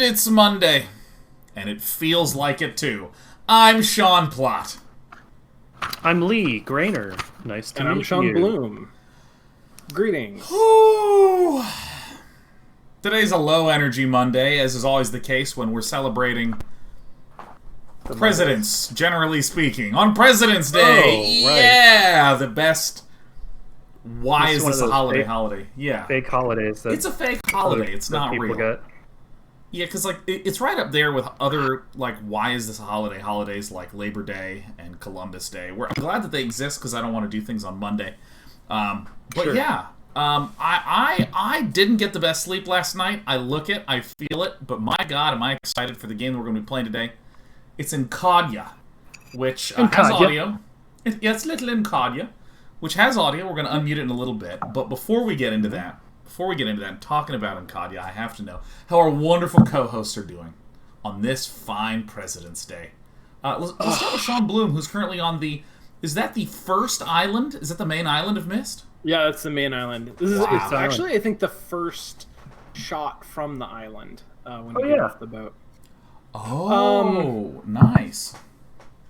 And it's Monday. And it feels like it too. I'm Sean Plott. I'm Lee Grainer. Nice to meet you. And I'm Sean Bloom. Greetings. Ooh. Today's a low energy Monday, as is always the case when we're celebrating presidents, generally speaking. On President's Day! Oh, right. Yeah! The best... Why It's is one this of a those holiday? Yeah. Fake holidays. That It's a fake holiday. It's that not people real. get. Yeah, because like it's right up there with other like why is this a holiday holidays like Labor Day and Columbus Day. Where I'm glad that they exist because I don't want to do things on Monday. But Sure. yeah, I didn't get the best sleep last night. I look it, I feel it, but my God, am I excited for the game that we're going to be playing today? It's Encadia, which has Encadia. audio. It's little Encadia, which has audio. We're going to unmute it in a little bit. But before we get into that, talking about Encadia, I have to know how our wonderful co-hosts are doing on this fine President's Day. Let's start with Sean Bloom, who's currently on the... Is that the first island? Is that the main island of Myst? Yeah, that's the main island. This is Wow. it's actually, I think, the first shot from the island when you Oh, get yeah. off the boat. Oh, nice.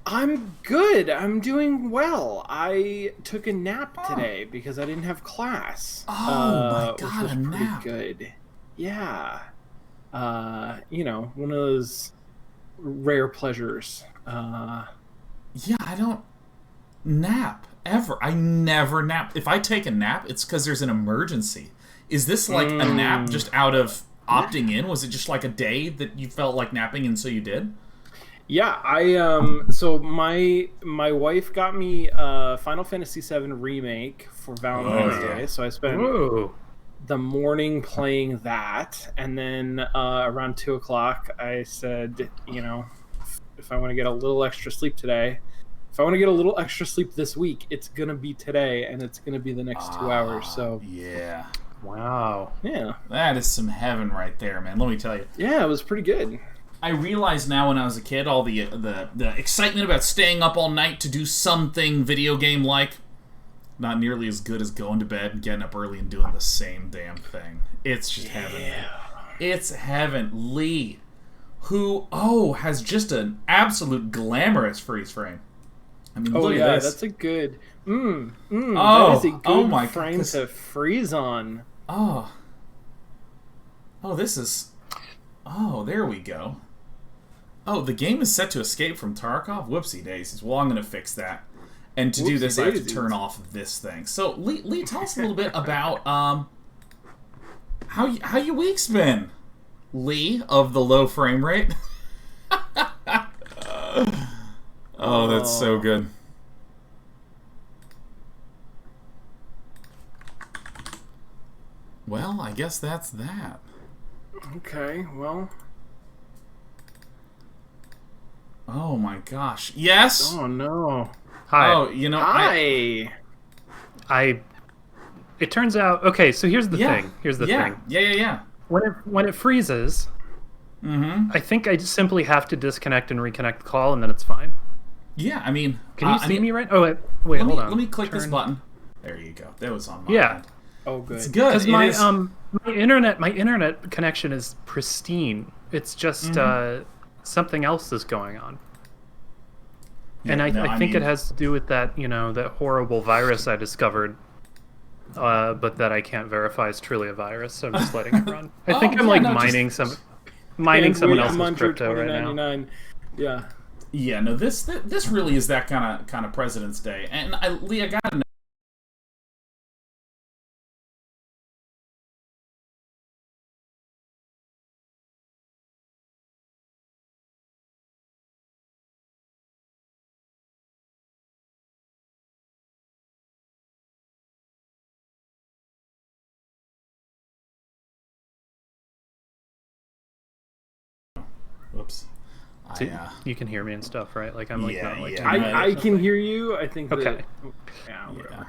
I'm good. I'm doing well. I took a nap today because I didn't have class. Oh, my which God, was a pretty nap. good. Yeah. One of those rare pleasures. Yeah, I don't nap ever. I never nap. If I take a nap, it's because there's an emergency. Is this like a nap just out of opting in? Was it just like a day that you felt like napping and so you did? Yeah, so my wife got me Final Fantasy VII Remake for Valentine's yeah. Day, so I spent Whoa. the morning playing that, and then around 2 o'clock I said, if I want to get a little extra sleep today, if I want to get a little extra sleep this week, it's gonna be today, and it's gonna be the next 2 hours. So Yeah. Wow. yeah, That is some heaven right there, man. Let me tell you. it was pretty good. I realized now when I was a kid, all the excitement about staying up all night to do something video game like, not nearly as good as going to bed and getting up early and doing the same damn thing. It's just heaven. Man. It's heaven. Lee, who has just an absolute glamorous freeze frame. I mean, Oh look yeah, at this. that's a good. Oh, that is a good oh my frame God. to freeze on. Oh, this is. Oh, there we go. Oh, the game is set to escape from Tarkov? Whoopsie daisies. Well, I'm going to fix that. And to do this, I have to Whoopsie-daisies. turn off this thing. So, Lee, tell us a little bit about how your week's been. Lee, of the low frame rate. Oh, that's so good. Well, I guess that's that. Okay, well. Oh my gosh. Yes? Oh no. Hi. Oh, Hi. It turns out. Okay, so here's the yeah. thing. Here's the yeah. thing. Yeah. When it freezes, Mm-hmm. I think I just simply have to disconnect and reconnect the call, and then it's fine. Yeah, I mean... Can you I see mean, me right? Oh wait, hold on. Let me click this Turn- button. There you go. That was on my Yeah. end. Oh good. It's good. Because It my is- my internet connection is pristine. It's just something else is going on. Yeah, And no, I think it mean, has to do with that, that horrible virus I discovered, but that I can't verify is truly a virus, so I'm just letting it run. I think I'm like mining someone else's crypto right now. $20.99. Yeah. Yeah, no, this really is that kind of President's Day. And Lee, I gotta know. Whoops. So you can hear me and stuff, right? Like I'm like Yeah, not like yeah. I can hear you. I think Okay. that, yeah, whatever.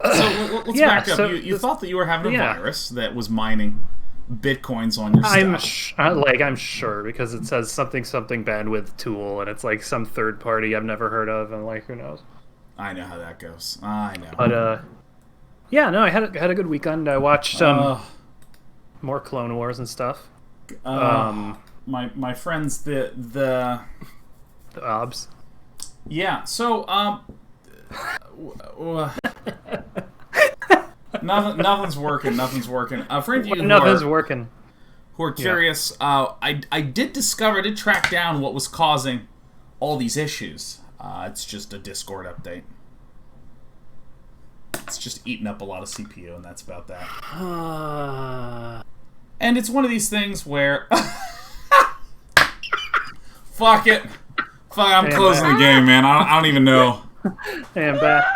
Let's Yeah, back up. so You thought that you were having a yeah. virus that was mining bitcoins on your stuff. I'm sure because it says something bandwidth tool and it's like some third party I've never heard of and like who knows. I know how that goes. I know. But yeah, no, I had a good weekend. I watched more Clone Wars and stuff. My friends, the OBS. Yeah, so nothing's working. For any of you who are curious, I did track down what was causing all these issues. It's just a Discord update. It's just eating up a lot of CPU, and that's about that. And it's one of these things where fuck it. I'm closing the game, man. I don't even know. Hey, I'm back.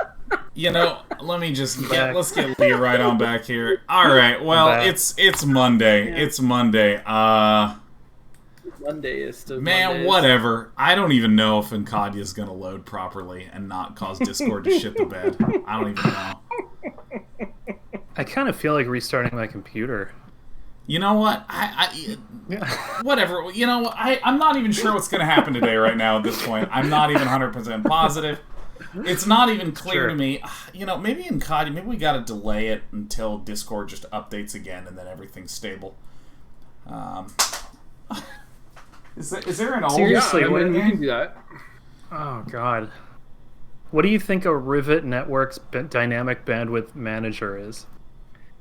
You know, let's get Lee right on back here. All right. Well, it's Monday. Yeah. It's Monday. Monday is still man. Mondays. Whatever. I don't even know if Encadia is gonna load properly and not cause Discord to shit the bed. I don't even know. I kind of feel like restarting my computer. You know what? Whatever. You know, I'm not even sure what's going to happen today right now at this point. I'm not even 100% positive. It's not even clear to me. You know, maybe Encadia, maybe we got to delay it until Discord just updates again and then everything's stable. Is there an old... Seriously, we can do that. Oh, God. What do you think a Rivet Network's dynamic bandwidth manager is?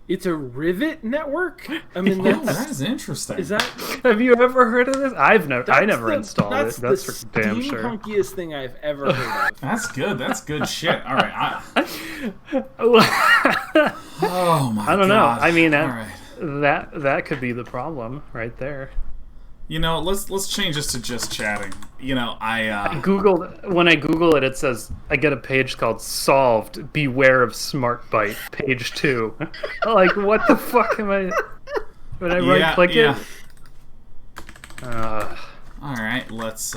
It's a Rivet network? I mean, that is interesting. Is that... Have you ever heard of this? I never installed it. That's for damn sure. That's the steampunkiest thing I've ever heard of. That's good. That's good shit. All right. Oh my god. I don't know. I mean, that could be the problem right there. You know, let's change this to just chatting. You know, when I Google it, it says I get a page called "Solved. Beware of SmartByte." Page 2. Like, what the fuck am I? When I right click it. All right, let's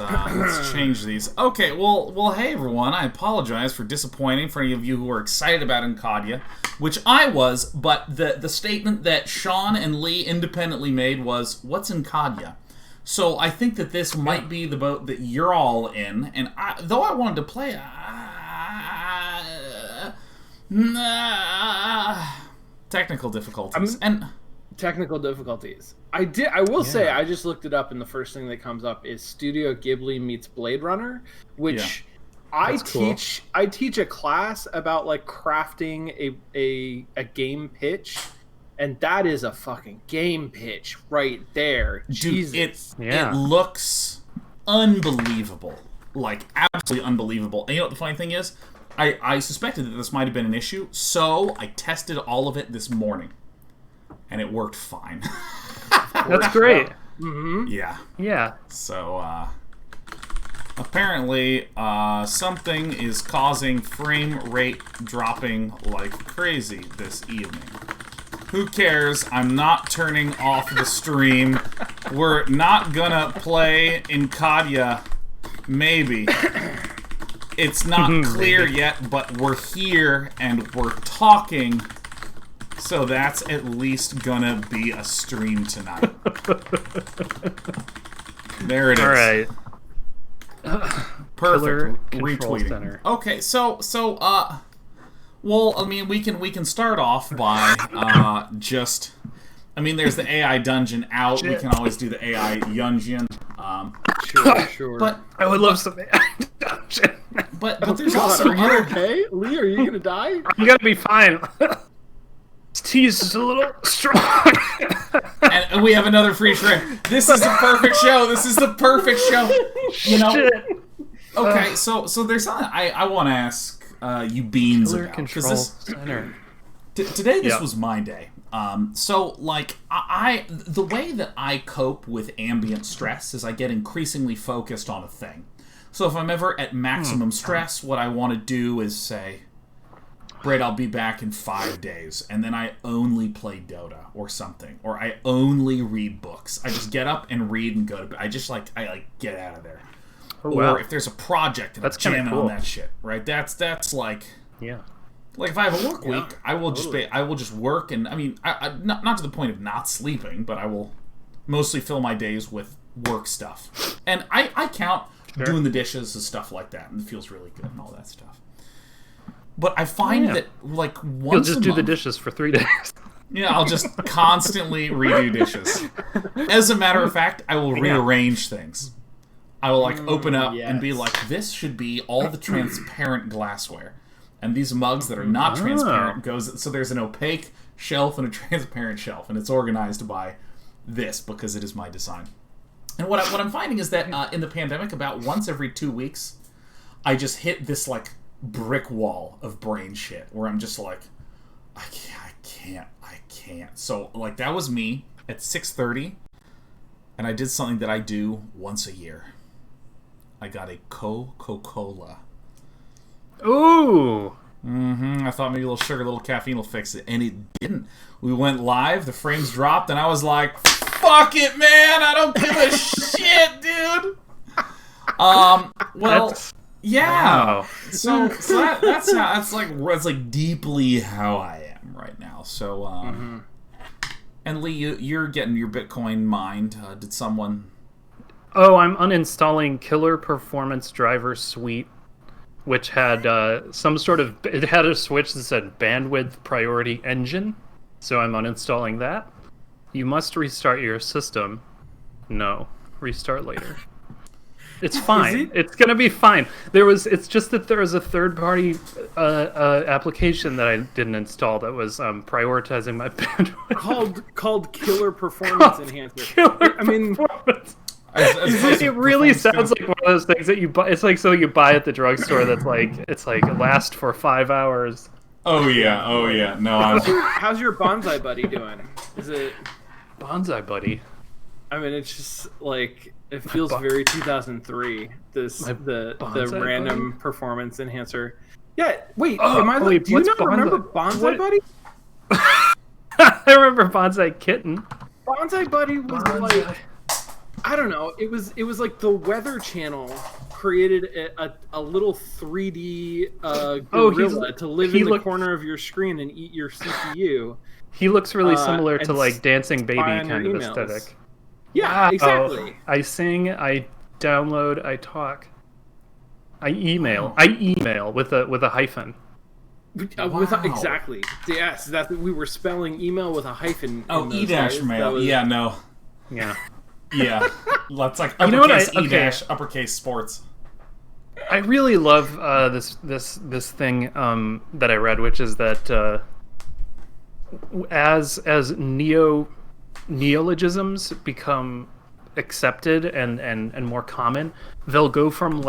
change these. Okay, well, hey everyone. I apologize for disappointing for any of you who were excited about Encadia, which I was. But the statement that Sean and Lee independently made was, "What's Encadia?" So I think that this might be the boat that you're all in, and though I wanted to play, technical difficulties. Technical difficulties. I will say, I just looked it up, and the first thing that comes up is Studio Ghibli meets Blade Runner, which I teach. I teach a class about like crafting a game pitch. And that is a fucking game pitch right there. Dude, it looks unbelievable. Like, absolutely unbelievable. And you know what the funny thing is? I suspected that this might have been an issue, so I tested all of it this morning. And it worked fine. That's great. Mm-hmm. Yeah. Yeah. So, apparently, something is causing frame rate dropping like crazy this evening. Who cares? I'm not turning off the stream. We're not gonna play Encadia. Maybe. It's not clear yet, but we're here and we're talking. So that's at least gonna be a stream tonight. There it is. All right. Perfect. Retweeting. Okay, so well, I mean, we can start off by just... I mean, there's the AI dungeon out. We can always do the AI dungeon. Sure. But I would love some AI dungeon. But there's also... Are you okay? Lee, are you going to die? I'm going to be fine. This tease is a little strong. And we have another free shrimp. This is the perfect show. This is the perfect show. You know? Shit. Okay, so there's something I want to ask you beans Killer about. Control Center. Today this was my day. So like the way that I cope with ambient stress is I get increasingly focused on a thing. So if I'm ever at maximum stress, what I want to do is say, Brad, I'll be back in 5 days, and then I only play Dota or something, or I only read books. I just get up and read and go to bed. I get out of there. Oh, wow. Or if there's a project and I'm jamming on that shit, right? That's like, like if I have a work week, I will just work, and I mean, I not to the point of not sleeping, but I will mostly fill my days with work stuff, and I count doing the dishes and stuff like that, and it feels really good and all that stuff. But I find that like once you'll just a do month, the dishes for 3 days. Yeah, I'll just constantly redo dishes. As a matter of fact, I will rearrange things. I will open up and be like, this should be all the transparent glassware. And these mugs that are not transparent goes, so there's an opaque shelf and a transparent shelf, and it's organized by this because it is my design. And what I'm finding is that in the pandemic, about once every 2 weeks, I just hit this brick wall of brain shit where I'm just like, I can't. So that was me at 6:30, and I did something that I do once a year. I got a Coca-Cola. Ooh. I thought maybe a little sugar, a little caffeine will fix it, and it didn't. We went live, the frames dropped, and I was like, fuck it, man! I don't give a shit, dude! Yeah. Wow. So that's deeply how I am right now. So, and Lee, you're getting your Bitcoin mined. Did someone... Oh, I'm uninstalling Killer Performance Driver Suite, which had some sort of... It had a switch that said Bandwidth Priority Engine, so I'm uninstalling that. You must restart your system. No. Restart later. It's fine. It's gonna be fine. It's just that there was a third-party application that I didn't install that was prioritizing my bandwidth. Called Killer Performance Enhancer. Performance. It really sounds like one of those things that you buy. It's like something you buy at the drugstore that's last for 5 hours. Oh yeah. No, how's your Bonsai Buddy doing? Is it Bonsai Buddy? I mean, it's just it feels very 2003. The random buddy? Performance enhancer. Yeah. Wait. Do you not remember Bonsai Buddy? I remember Bonsai Kitten. Bonsai Buddy was I don't know. It was like the Weather Channel created a little 3D gorilla to live in the corner of your screen and eat your CPU. He looks really similar to Dancing Baby kind of aesthetic. Yeah, wow. exactly. I sing, I download, I talk. I email. I email with a hyphen. Exactly. Yes, we were spelling email with a hyphen. E-mail. Yeah, no. Yeah. Yeah. That's like uppercase E- uppercase sports. I really love this thing that I read, which is that as neologisms become accepted and more common, they'll go from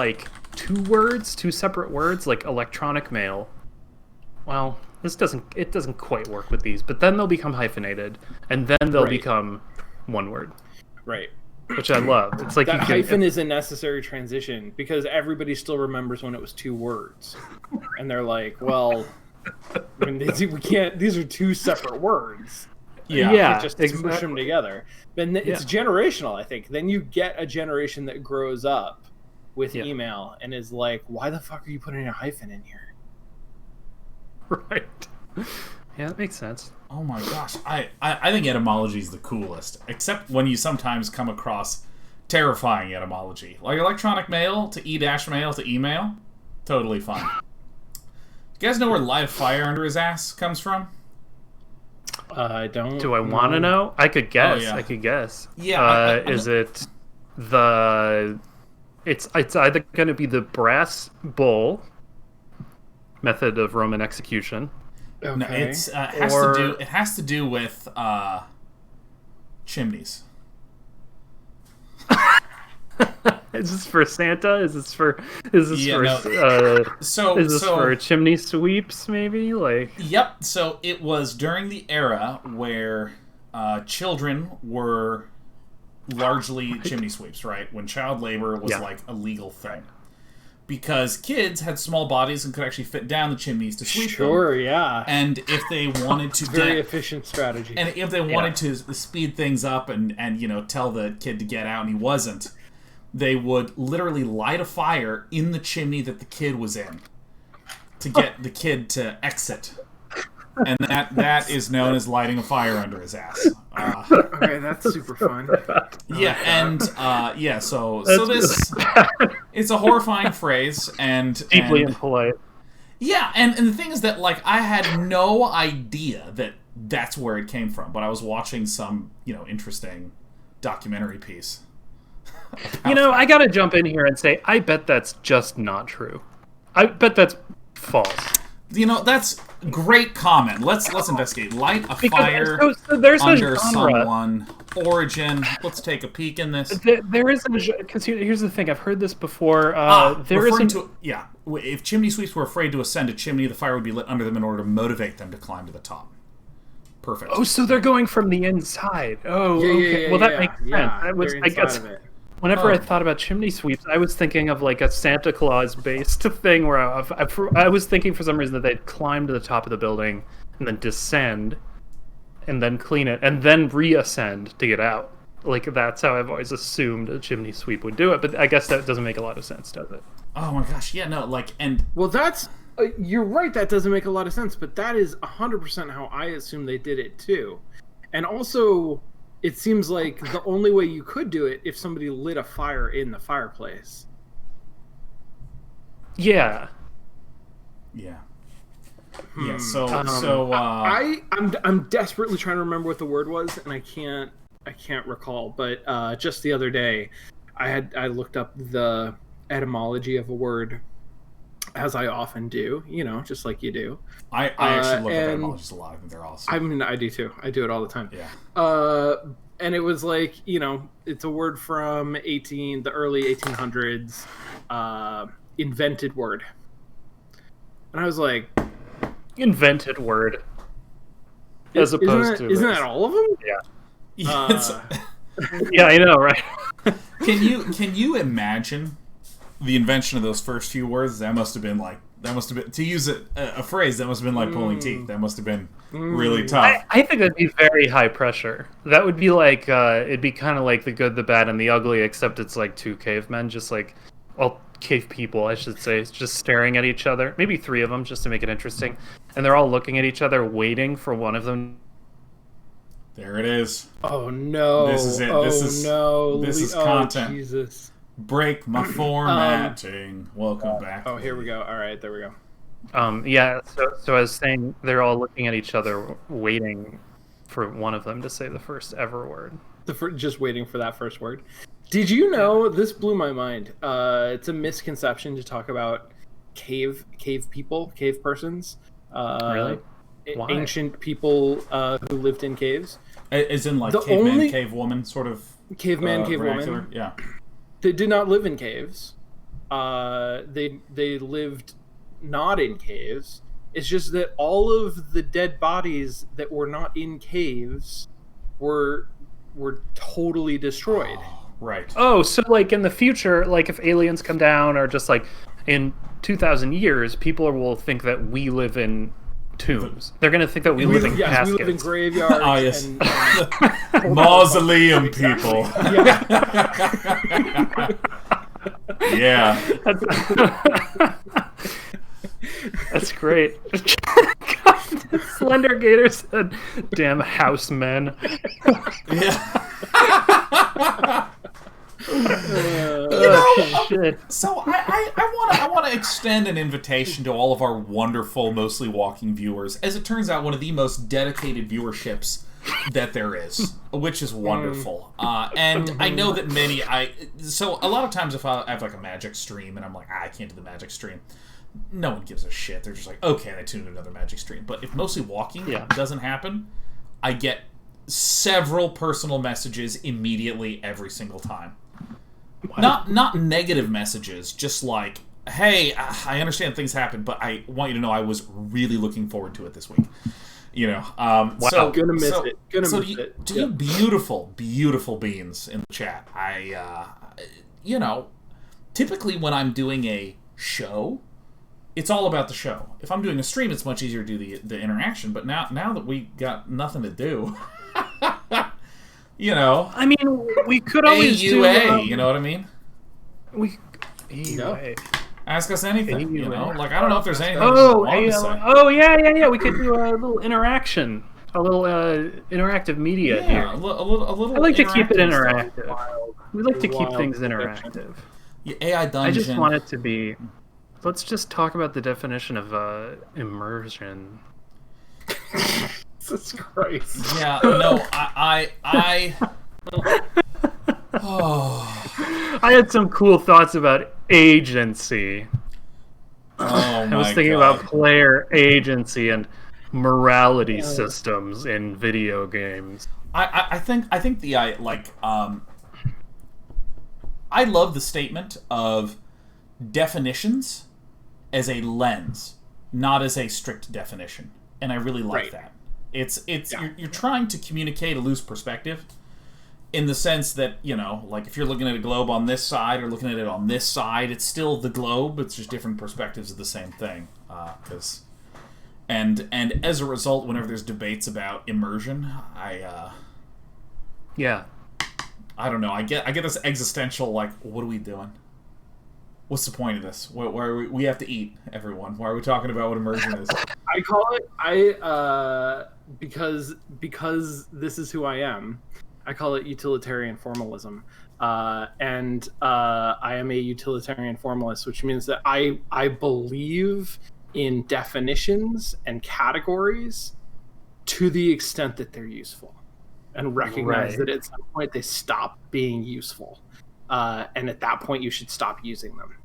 two separate words, like electronic mail. Well, it doesn't quite work with these, but then they'll become hyphenated, and then they'll become one word. Right. Which I love. It's like that hyphen is a necessary transition because everybody still remembers when it was 2 words, and they're like, "Well, I mean, we can't. These are 2 separate words. Yeah, just smush them together." But it's generational, I think. Then you get a generation that grows up with email and is like, "Why the fuck are you putting a hyphen in here?" Right. Yeah, that makes sense. Oh my gosh, I think etymology is the coolest, except when you sometimes come across terrifying etymology, like electronic mail to e-mail to email. Totally fine. You guys know where light a fire under his ass comes from? I don't. Do I want to know? I could guess. Oh, yeah. I could guess. Yeah. Is it the? It's either going to be the brass bull method of Roman execution. Okay. No, it has to do with chimneys. Is this for Santa? Is this for chimney sweeps? Maybe Yep. So it was during the era where children were largely chimney sweeps, right? When child labor was a legal thing. Because kids had small bodies and could actually fit down the chimneys to sweep them. Sure, yeah. And if they wanted to... very efficient strategy. And if they wanted to speed things up and tell the kid to get out and he wasn't, they would literally light a fire in the chimney that the kid was in to get the kid to exit. And that is known as lighting a fire under his ass. Okay, that's super fun. Yeah, and so this it's a horrifying phrase and deeply impolite. Yeah, and the thing is that I had no idea that that's where it came from. But I was watching some, interesting documentary piece. I gotta jump in here and say, I bet that's just not true. I bet that's false. That's great comment. Let's investigate. Light a fire so there's under a genre. someone. Origin. Let's take a peek in this. There is because here's the thing. I've heard this before. If chimney sweeps were afraid to ascend a chimney, the fire would be lit under them in order to motivate them to climb to the top. Perfect. Oh, so they're going from the inside. Oh, okay. Well, that makes sense. That was, I guess. Whenever I thought about chimney sweeps, I was thinking of like a Santa Claus-based thing where I was thinking for some reason that they'd climb to the top of the building and then descend and then clean it and then reascend to get out. Like, that's how I've always assumed a chimney sweep would do it, but I guess that doesn't make a lot of sense, does it? Oh my gosh, yeah, no, Well, that's... you're right, that doesn't make a lot of sense, but that is 100% how I assume they did it too. And also... it seems like the only way you could do it if somebody lit a fire in the fireplace. Yeah. Yeah. Yeah. I'm desperately trying to remember what the word was, and I can't recall. But just the other day, I looked up the etymology of a word, as I often do. Just like you do. I actually look at etymologies a lot. I think they're awesome. I mean, I do too. I do it all the time. Yeah. And it was like, it's a word from the early 1800s, invented word. And I was like, invented word. As opposed to isn't that all of them? Yeah. Yeah, I know, right? Can you imagine the invention of those first few words? That must have been, to use a phrase, that must have been like pulling teeth. That must have been really tough. I think that'd be very high pressure. That would be like, it'd be kind of like The Good, the Bad, and the Ugly, except it's like two cavemen, cave people, I should say, just staring at each other. Maybe three of them, just to make it interesting. And they're all looking at each other, waiting for one of them. There it is. Oh no! This is it. This is content. Jesus. Break my formatting. Welcome back. Oh, here we go. All right, there we go. So I was saying they're all looking at each other, waiting for one of them to say the first ever word. Just waiting for that first word. Did you know, this blew my mind, it's a misconception to talk about cave people, cave persons. Really? Why? Ancient people who lived in caves. As in like caveman, cave woman sort of? Caveman, cave vernacular? woman. Yeah. They did not live in caves. They lived not in caves. It's just that all of the dead bodies that were not in caves were totally destroyed. Right. Oh, so like in the future, like if aliens come down, or just like in 2,000 years, people will think that we live in tombs. They're going to think that we live in caskets. We live in graveyards. Oh, yes. And Mausoleum people. Yeah. Yeah. That's great. Slender Gator said, "Damn house men." Yeah. Shit. So I want to extend an invitation to all of our wonderful, mostly walking viewers. As it turns out, one of the most dedicated viewerships that there is, which is wonderful. And I know that many. So a lot of times, if I have like a Magic stream and I'm like, I can't do the Magic stream, no one gives a shit. They're just like, okay, I tuned in another Magic stream. But if mostly walking doesn't happen, I get several personal messages immediately every single time. Wow. Not negative messages, just like, hey, I understand things happen, but I want you to know I was really looking forward to it this week. Wow. Gonna miss it. Do you beautiful, beautiful beans in the chat. Typically when I'm doing a show, it's all about the show. If I'm doing a stream, it's much easier to do the interaction. But now that we got nothing to do, I mean, we could always AUA, you know what I mean? AUA. Ask us anything, AUA. Like, I don't know if there's anything Yeah. We could do a little interaction, a little interactive media here. A little. I like to keep it interactive. We like to keep things interactive. Yeah, AI Dungeon. I just want it to be. Let's just talk about the definition of immersion. Jesus Christ. Yeah, no, I oh. I had some cool thoughts about agency. Oh my I was thinking God. about player agency and morality systems in video games. I think the I love the statement of definitions as a lens, not as a strict definition, and I really like that. It's you're trying to communicate a loose perspective, in the sense that, you know, like if you're looking at a globe on this side or looking at it on this side, it's still the globe. It's just different perspectives of the same thing. And as a result, whenever there's debates about immersion, I don't know. I get this existential, like, what are we doing? What's the point of this? Why are we have to eat, everyone? Why are we talking about what immersion is? I call it because this is who I am. I call it utilitarian formalism, and I am a utilitarian formalist, which means that I believe in definitions and categories to the extent that they're useful, and recognize that at some point they stop being useful, and at that point you should stop using them.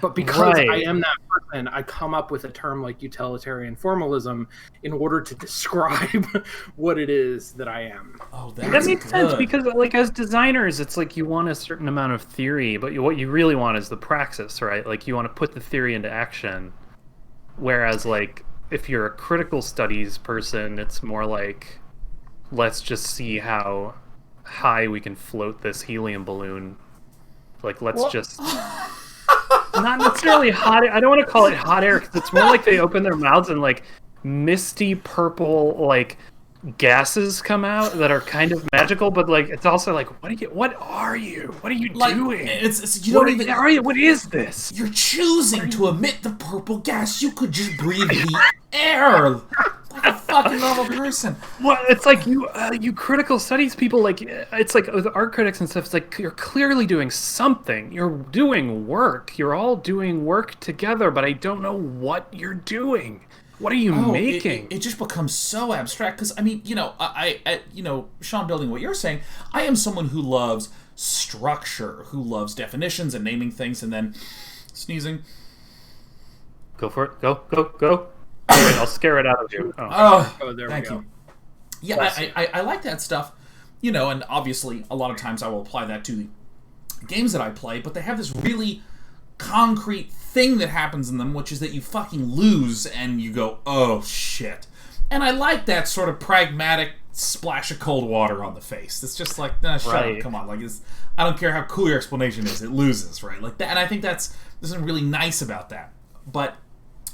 But because I am that person, I come up with a term like utilitarian formalism in order to describe what it is that I am. Oh, that makes sense, because like as designers, it's like you want a certain amount of theory, but what you really want is the praxis, right? Like you want to put the theory into action. Whereas like if you're a critical studies person, it's more like, let's just see how high we can float this helium balloon. Like just not necessarily hot. I don't want to call it hot air, because it's more like they open their mouths and like misty purple like gases come out that are kind of magical, but like it's also like, what are you doing? It's you don't even. Are you? What is this? You're choosing to emit the purple gas. You could just breathe the air like a fucking normal person. Well, it's like you critical studies people, like it's like with art critics and stuff. It's like you're clearly doing something. You're doing work. You're all doing work together, but I don't know what you're doing. What are you making? It just becomes so abstract, because I mean, you know, I Sean, building what you're saying, I am someone who loves structure, who loves definitions and naming things, and then sneezing. Go for it. Go. Wait, I'll scare it out of you. There thank we go. you. Yeah, I like that stuff, you know, and obviously a lot of times I will apply that to the games that I play, but they have this really concrete thing that happens in them, which is that you fucking lose and you go, oh shit. And I like that sort of pragmatic splash of cold water on the face. It's just like, nah, shut up, come on. Like, I don't care how cool your explanation is, it loses, right? Like that, and I think there's something really nice about that. But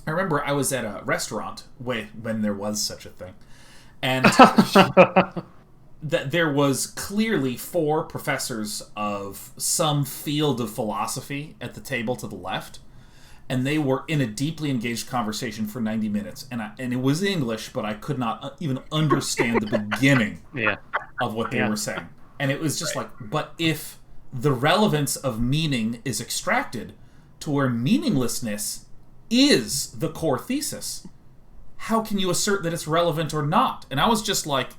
I remember I was at a restaurant when there was such a thing, and that there was clearly 4 professors of some field of philosophy at the table to the left, and they were in a deeply engaged conversation for 90 minutes, and it was English, but I could not even understand the beginning of what they were saying. And it was just like, but if the relevance of meaning is extracted to where meaninglessness is the core thesis, how can you assert that it's relevant or not? And I was just like,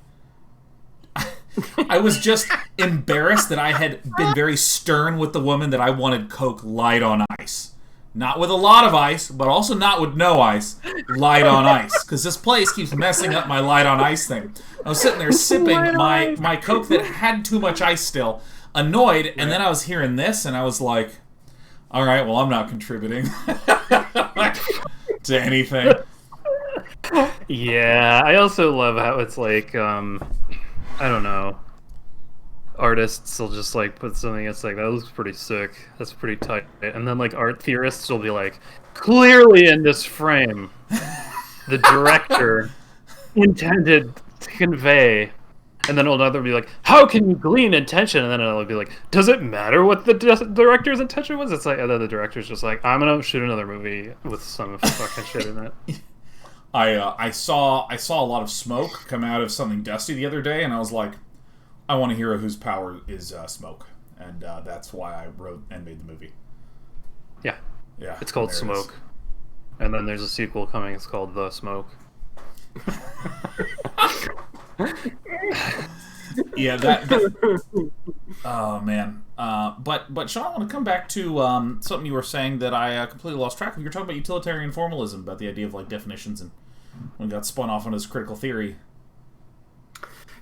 I was just embarrassed that I had been very stern with the woman that I wanted Coke light on ice. Not with a lot of ice, but also not with no ice. Light on ice. Because this place keeps messing up my light on ice thing. I was sitting there sipping my Coke that had too much ice still, annoyed, and then I was hearing this, and I was like, alright, well, I'm not contributing to anything. Yeah, I also love how it's like, I don't know, artists will just like put something that's like, that looks pretty sick, that's pretty tight, and then like art theorists will be like, clearly in this frame the director intended to convey, and then another will be like, how can you glean intention, and then it'll be like, does it matter what the director's intention was? It's like, and then the director's just like, I'm gonna shoot another movie with some fucking shit in it. I saw a lot of smoke come out of Something Dusty the other day, and I was like, I want a hero whose power is smoke, and that's why I wrote and made the movie. Yeah, yeah, it's called Smoke, and then there's a sequel coming. It's called The Smoke. Yeah, that oh man. But Sean, I want to come back to something you were saying that I completely lost track of. You were talking about utilitarian formalism, about the idea of like definitions, and when it got spun off on his critical theory.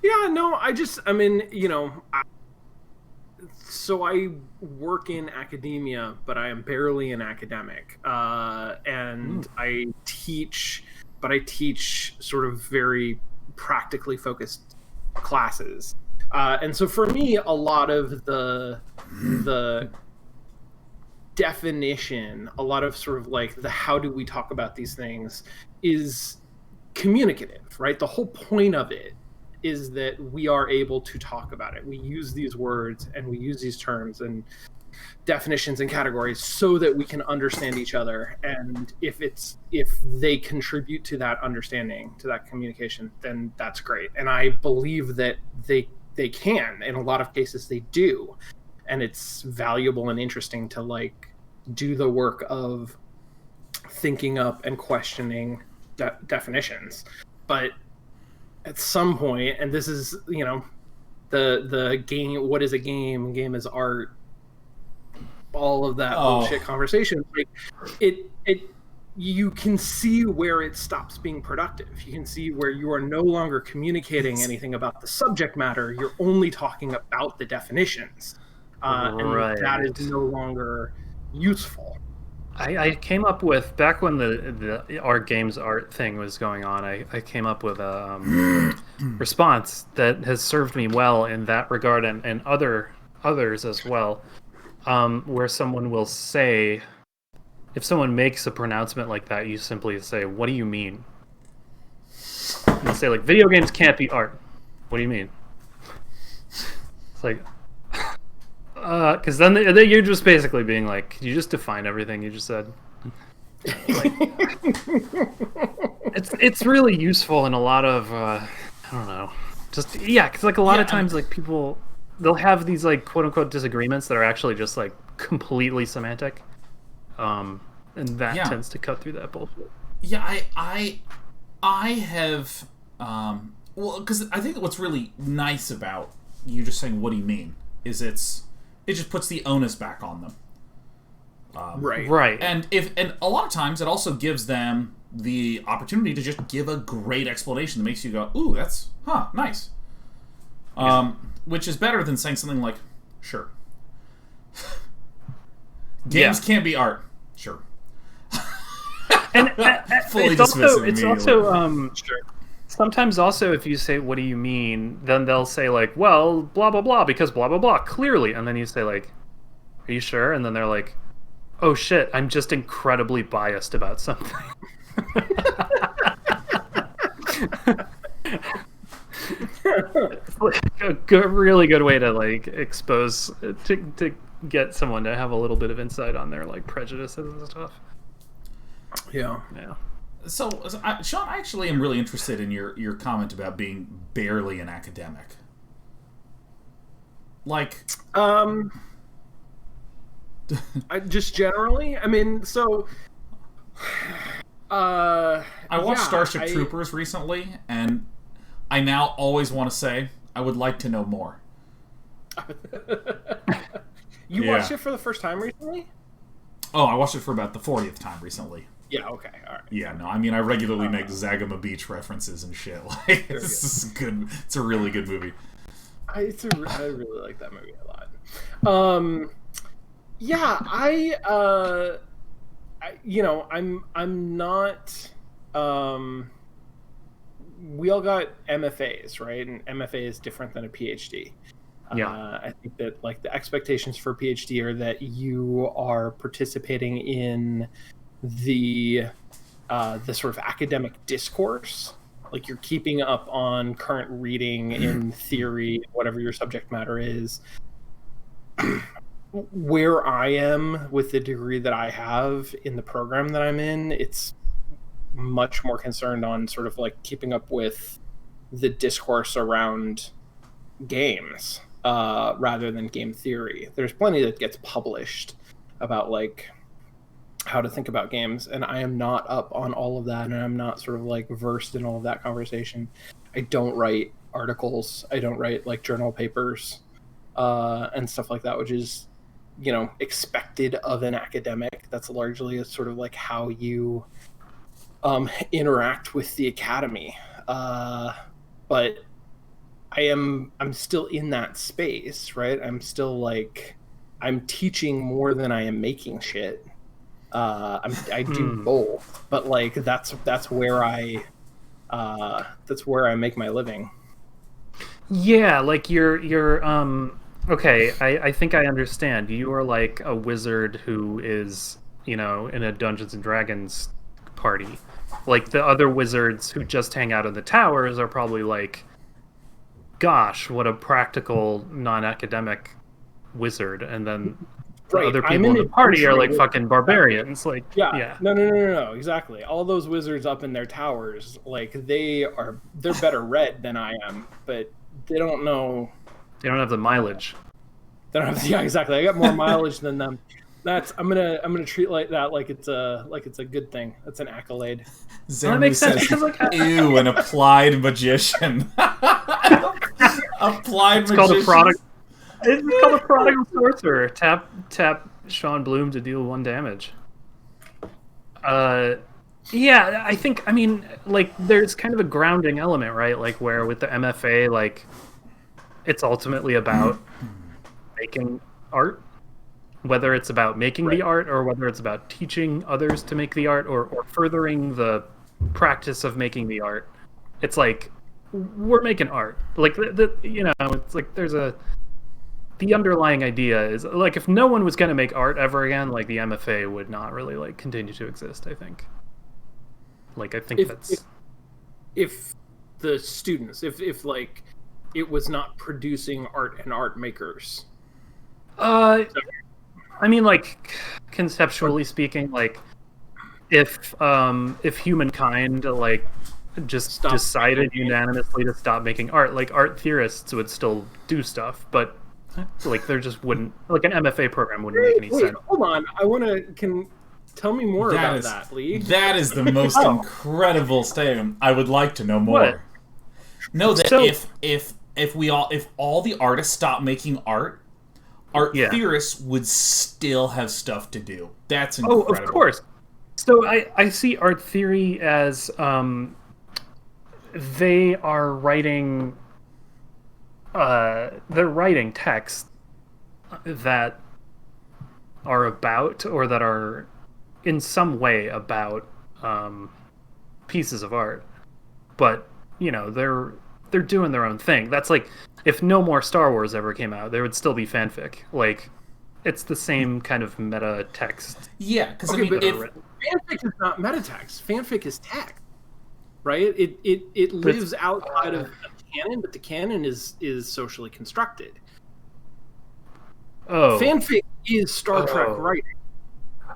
Yeah, no, I mean, so I work in academia, but I am barely an academic, and I teach, but I teach sort of very practically focused classes, and so for me, a lot of the definition, a lot of sort of like the how do we talk about these things is communicative, right? The whole point of it is that we are able to talk about it. We use these words and we use these terms and definitions and categories so that we can understand each other. And if they contribute to that understanding, to that communication, then that's great. And I believe that they can. In a lot of cases, they do. And it's valuable and interesting to like do the work of thinking up and questioning definitions. But at some point, and this is, the game, what is a game? Game is art. All of that bullshit conversation. Like, you can see where it stops being productive. You can see where you are no longer communicating anything about the subject matter. You're only talking about the definitions. And that is no longer useful. I came up with, back when the art games art thing was going on, I came up with a response that has served me well in that regard, and others as well, where someone will say, if someone makes a pronouncement like that, you simply say, what do you mean? And say, like, video games can't be art. What do you mean? It's like... because then you're just basically being like, could you just define everything you just said? Like, it's really useful in a lot of I don't know, just because like a lot of times like people, they'll have these like quote unquote disagreements that are actually just like completely semantic, and that tends to cut through that bullshit. Yeah, I have well, because I think what's really nice about you just saying what do you mean is it just puts the onus back on them. Right. And a lot of times it also gives them the opportunity to just give a great explanation that makes you go, ooh, that's nice. Which is better than saying something like, sure. Games can't be art. Sure. And fully it's also sure. Sometimes also, if you say, what do you mean? Then they'll say, like, well, blah, blah, blah, because blah, blah, blah, clearly. And then you say, like, are you sure? And then they're like, oh, shit, I'm just incredibly biased about something. It's like a really good way to, like, expose, to get someone to have a little bit of insight on their, like, prejudices and stuff. Yeah. So, Sean, I actually am really interested in your comment about being barely an academic. Like, just generally. I mean, so I watched Starship Troopers recently, and I now always want to say I would like to know more. You watched it for the first time recently? Oh, I watched it for about the 40th time recently. Yeah, okay, all right. Yeah, no, I mean, I regularly make Zagama Beach references and shit. Like, it's good. It's a really good movie. I really like that movie a lot. I'm not. We all got MFAs, right? And MFA is different than a PhD. Yeah. I think that like the expectations for a PhD are that you are participating in the sort of academic discourse, like you're keeping up on current reading in theory, whatever your subject matter is. Where I am with the degree that I have in the program that I'm in, it's much more concerned on sort of like keeping up with the discourse around games rather than game theory. There's plenty that gets published about like how to think about games, and I am not up on all of that, and I'm not sort of like versed in all of that conversation. I don't write articles. I don't write like journal papers and stuff like that, which is, you know, expected of an academic. That's largely a sort of like how you interact with the academy. But I'm still in that space, right? I'm still like, I'm teaching more than I am making shit. I do both, but like that's where I make my living. Yeah, like you're okay, I think I understand. You are like a wizard who is, you know, in a Dungeons and Dragons party. Like the other wizards who just hang out in the towers are probably like, gosh, what a practical, non-academic wizard. And then the other people in the party are like fucking barbarians. Like, yeah. No, exactly. All those wizards up in their towers, like they're better read than I am, but they don't know. They don't have the mileage. They don't have, yeah, exactly. I got more mileage than them. I'm gonna treat like that like it's a good thing. That's an accolade. That makes sense. Ew, an applied magician. Applied it's magician. Called a product. It's called a prodigal sorcerer. Tap Sean Bloom to deal 1 damage. Yeah, I mean, like, there's kind of a grounding element, right? Like, where with the MFA, like, it's ultimately about making art. Whether it's about making the art or whether it's about teaching others to make the art or furthering the practice of making the art. It's like, we're making art. Like, you know, it's like the underlying idea is, like, if no one was going to make art ever again, like, the MFA would not really, like, continue to exist, I think. Like, I think if the students, if like, it was not producing art and art makers. I mean, like, conceptually speaking, like, if humankind, like, just decided unanimously to stop making art, like, art theorists would still do stuff, but, like, there just wouldn't, like, an MFA program wouldn't make any sense. Hold on, tell me more about that, Lee. That is the most incredible statement. I would like to know more. What? No, that if all the artists stopped making art theorists would still have stuff to do. That's incredible. Oh, of course. So I see art theory as they are writing they're writing texts that are about or that are in some way about pieces of art. But, you know, they're doing their own thing. That's like, if no more Star Wars ever came out, there would still be fanfic. Like, it's the same kind of meta text. Yeah, because I mean, fanfic is not meta text. Fanfic is text, right? It lives outside of the canon, but the canon is socially constructed. Oh, fanfic is Star Trek writing.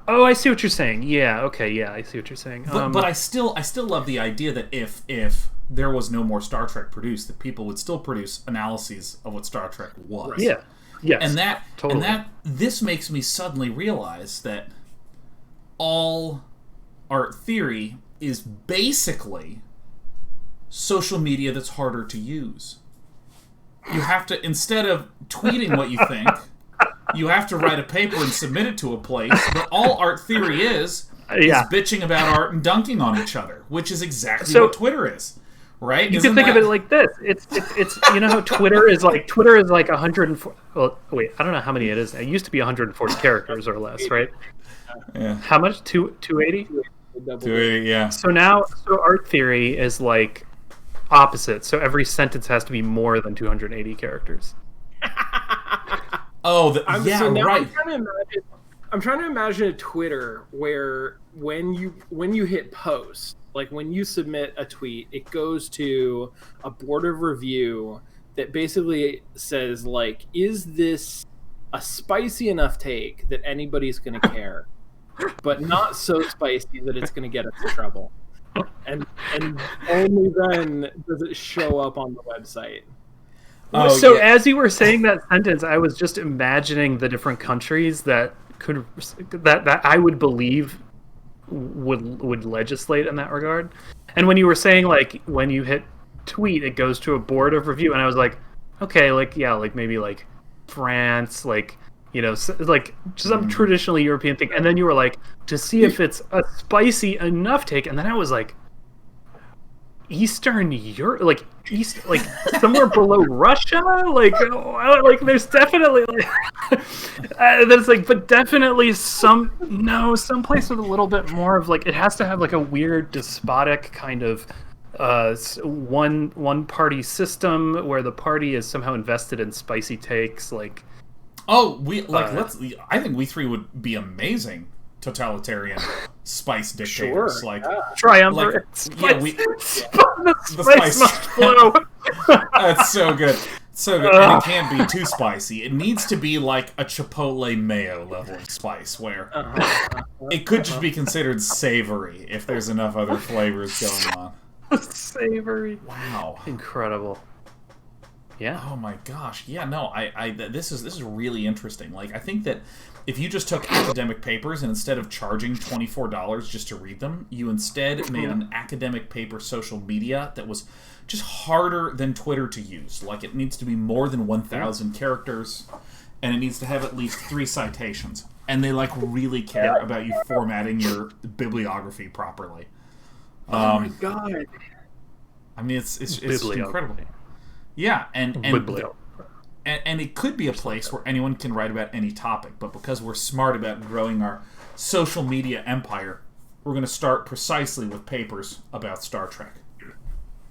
Oh, I see what you're saying. Yeah, okay, yeah, I see what you're saying. But I still love the idea that if there was no more Star Trek produced, that people would still produce analyses of what Star Trek was. Yeah. Yes. And that this makes me suddenly realize that all art theory is basically social media that's harder to use. You have to, instead of tweeting what you think, you have to write a paper and submit it to a place. But all art theory is bitching about art and dunking on each other, which is exactly what Twitter is. Right? You can think of it like this. It's you know how Twitter is like 104. Well, wait, I don't know how many it is. It used to be 140 characters or less, right? Yeah. How much? 280? 280, yeah. So art theory is like opposite. So every sentence has to be more than 280 characters. Right. I'm trying to imagine a Twitter where when you hit post, like when you submit a tweet, it goes to a board of review that basically says, like, is this a spicy enough take that anybody's going to care, but not so spicy that it's going to get us in trouble? And only then does it show up on the website. As you were saying that sentence, I was just imagining the different countries that I would believe would legislate in that regard. And when you were saying like when you hit tweet, it goes to a board of review, and I was like, okay, like yeah, like maybe like France, like like some traditionally European thing. And then you were like, to see if it's a spicy enough take, and then I was like, Eastern Europe, like somewhere below Russia, like there's definitely like there's like, but definitely some place with a little bit more of like, it has to have like a weird despotic kind of one party system where the party is somehow invested in spicy takes, like I think we three would be amazing totalitarian spice dictators. Sure, like triumvirate. The spice must flow. That's so good. So good. And it can't be too spicy. It needs to be like a Chipotle mayo level of spice, where it could just be considered savory if there's enough other flavors going on. Savory. Wow. Incredible. Yeah. Oh my gosh. Yeah, no, this is really interesting. Like, I think that if you just took academic papers and instead of charging $24 just to read them, you instead made an academic paper social media that was just harder than Twitter to use. Like, it needs to be more than 1,000 characters, and it needs to have at least 3 citations. And they, like, really care about you formatting your bibliography properly. Oh my god. I mean, it's incredible. Yeah, and it could be a place where anyone can write about any topic, but because we're smart about growing our social media empire, we're going to start precisely with papers about Star Trek.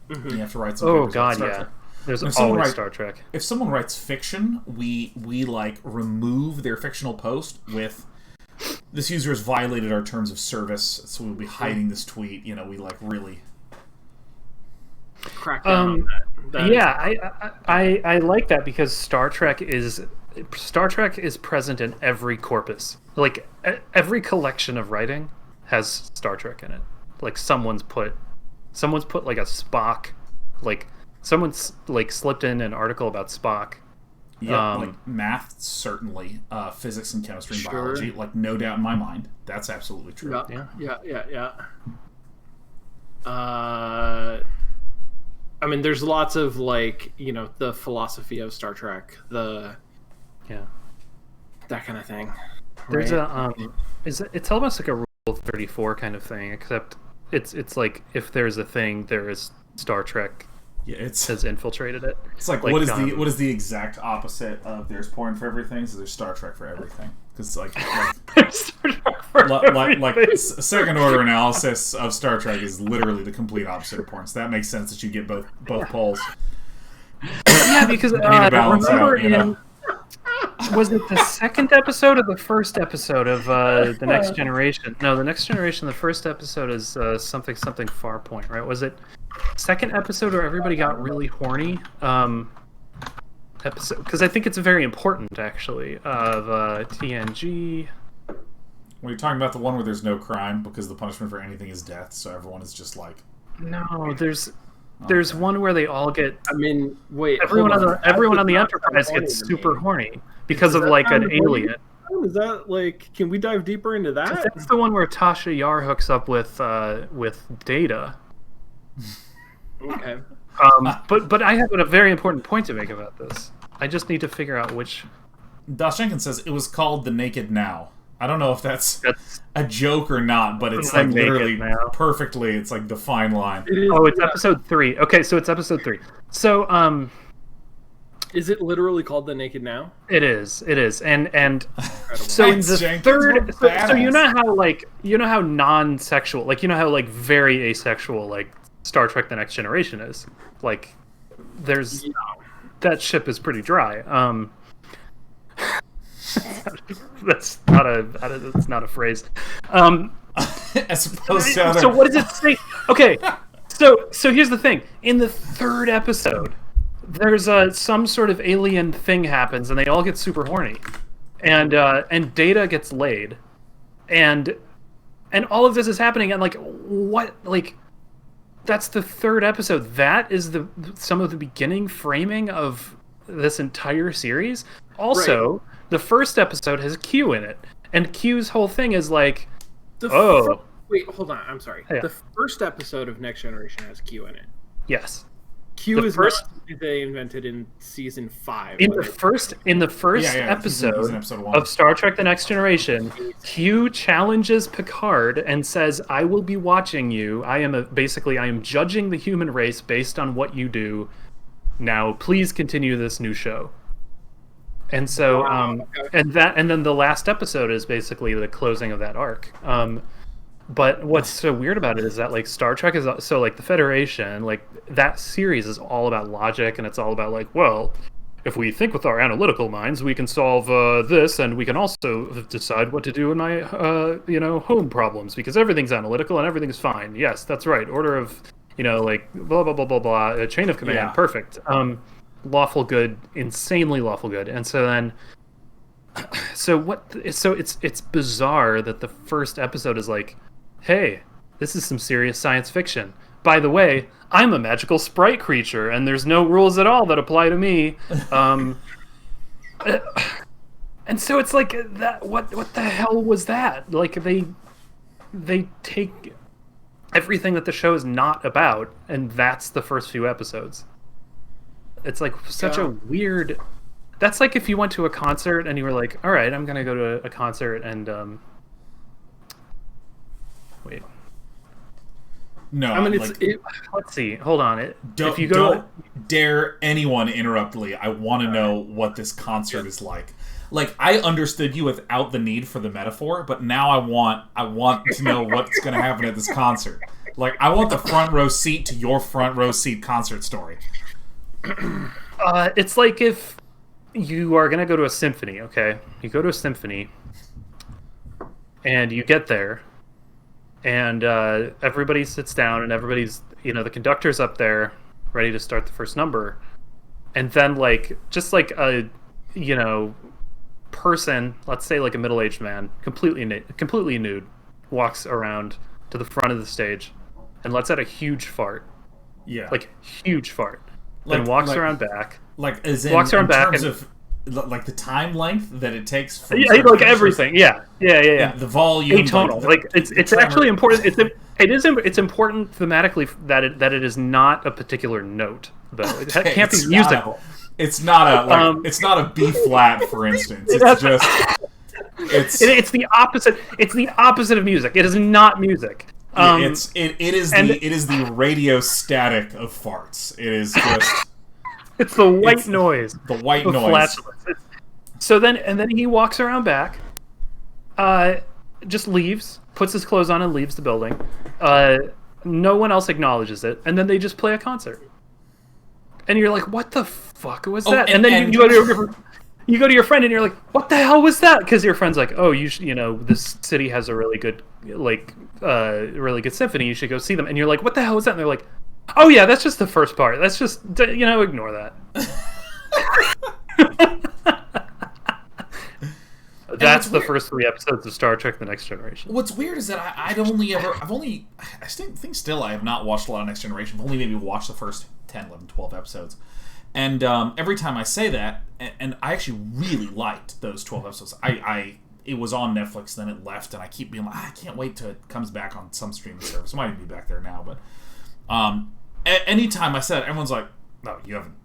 You have to write some papers about Star Trek. There's always Star Trek. If someone writes fiction, we like remove their fictional post with, this user has violated our terms of service, so we'll be hiding this tweet. We like really crack down on that. I like that, because Star Trek is present in every corpus. Like every collection of writing has Star Trek in it. Like someone's put like a Spock, like someone's like slipped in an article about Spock. Yeah, like math, certainly. Physics and chemistry and biology, like no doubt in my mind. That's absolutely true. Yeah. I mean, there's lots of like, the philosophy of Star Trek, that kind of thing. There's it's almost like a Rule 34 kind of thing, except it's like, if there's a thing, there is Star Trek. Yeah, has infiltrated it. It's like what is the exact opposite of there's porn for everything? So there's Star Trek for everything. Because like second order analysis of Star Trek is literally the complete opposite of porn. So that makes sense that you get both poles. Yeah, because remember was it the second episode or the first episode of The Next Generation? No, The Next Generation. The first episode is something Farpoint, right? Was it second episode where everybody got really horny? Episode, because I think it's very important, actually, of TNG. Well, you're talking about the one where there's no crime because the punishment for anything is death, so everyone is just like... No, there's one where they all get... I mean, wait... Everyone on the Enterprise gets super horny because of, like, an alien. Is that, like... Can we dive deeper into that? That's the one where Tasha Yar hooks up with Data. Okay. But I have a very important point to make about this. I just need to figure out which... Dashenkin says it was called The Naked Now. I don't know if that's a joke or not, but it's like literally perfectly, it's like the fine line. It's episode 3. Okay, so it's episode 3. So, is it literally called The Naked Now? It is. And so in the third... So you know how non-sexual, like, how like very asexual, like, Star Trek The Next Generation is. Like, there's... That ship is pretty dry. That's not a phrase. As opposed to other... So what does it say? Okay, so here's the thing. In the third episode, there's some sort of alien thing happens, and they all get super horny, and Data gets laid, and all of this is happening, and like what, like, that's the third episode. That is some of the beginning framing of this entire series. Also, the first episode has Q in it, and Q's whole thing is like, Wait, hold on. I'm sorry. Yeah. The first episode of Next Generation has Q in it. Yes. Q The is first- not something they invented in season 5. In the first episode episode one. of Star Trek: The Next Generation, Q challenges Picard and says, "I will be watching you. I am judging the human race based on what you do. Now, please continue this new show." And so, okay. and then the last episode is basically the closing of that arc. But what's so weird about it is that like Star Trek is so like the Federation, like that series is all about logic, and it's all about like, well, if we think with our analytical minds, we can solve this, and we can also decide what to do in my home problems, because everything's analytical and everything's fine. Yes, that's right. Order of like blah blah blah blah blah. A chain of command, Yeah. perfect. Lawful good, insanely lawful good, and so then. So it's bizarre that the first episode is like, hey, this is some serious science fiction. By the way, I'm a magical sprite creature, and there's no rules at all that apply to me. And so it's like that. What the hell was that? Like they take everything that the show is not about, and that's the first few episodes. It's like such a weird. That's like if you went to a concert and you were like, all right, I'm gonna go to a concert and wait. No, I mean, Let's see. Hold on. Don't dare anyone interrupt Lee. I want to know what this concert is like. Like, I understood you without the need for the metaphor, but now I want to know what's going to happen at this concert. Like, I want the front row seat to your front row seat concert story. It's like if you are gonna go to a symphony. Okay, you go to a symphony, and you get there. And everybody sits down, and everybody's, the conductor's up there, ready to start the first number. And then, like, just like a, person, let's say like a middle-aged man, completely nude, walks around to the front of the stage and lets out a huge fart. Yeah. Like, huge fart. Then walks around back. Like, as in, walks around in back terms and, of, like, the time length that it takes from... Yeah, like everything. Yeah. The volume. Atonal. Like it's actually important. It's important thematically that it is not a particular note, though. It can't be musical. It's not a B flat, for instance. It's just it's the opposite. It's the opposite of music. It is not music. It is the radio static of farts. It is just it's the white noise. The white noise. So then he walks around back. Just leaves, puts his clothes on and leaves the building. No one else acknowledges it, and then they just play a concert. And you're like, what the fuck was that? And then you go to your friend and you're like, what the hell was that? Because your friend's like, oh, this city has a really good, really good symphony. You should go see them. And you're like, what the hell was that? And they're like, oh yeah, that's just the first part. That's just, ignore that. That's the first 3 episodes of Star Trek: The Next Generation. What's weird is that I think still I have not watched a lot of Next Generation. I've only maybe watched the first 10, 11, 12 episodes. And every time I say that, and I actually really liked those 12 episodes. It was on Netflix, then it left, and I keep being like, I can't wait till it comes back on some streaming service. It might even be back there now, but anytime I said it, everyone's like, no, you haven't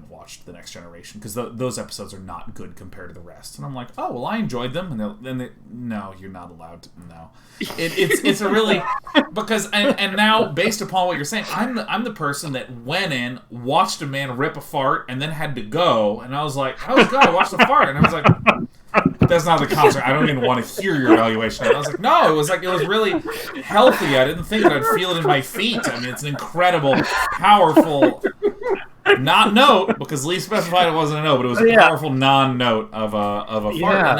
watched The Next Generation, because those episodes are not good compared to the rest. And I'm like, oh, well, I enjoyed them. And then no, you're not allowed to. No, it's a really, because and now based upon what you're saying, I'm the person that went in, watched a man rip a fart, and then had to go. And I was like, how was good? I watched the fart, and I was like, that's not the concert. I don't even want to hear your evaluation. And I was like, no, it was really healthy. I didn't think that I'd feel it in my feet. I mean, it's an incredible, powerful. Not note, because Lee specified it wasn't a note, but it was a powerful non-note of a fart.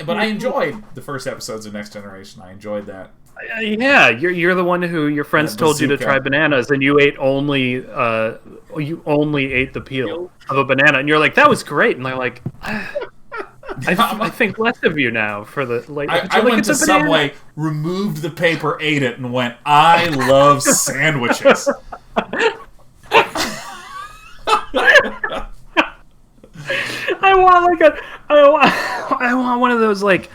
But I enjoyed the first episodes of Next Generation. I enjoyed that. Yeah, you're the one who your friends told you to try bananas, and you ate only ate the peel of a banana, and you're like, that was great, and they're like, I think less of you now for the like. I went to Subway, removed the paper, ate it, and went, I love sandwiches. I want one of those like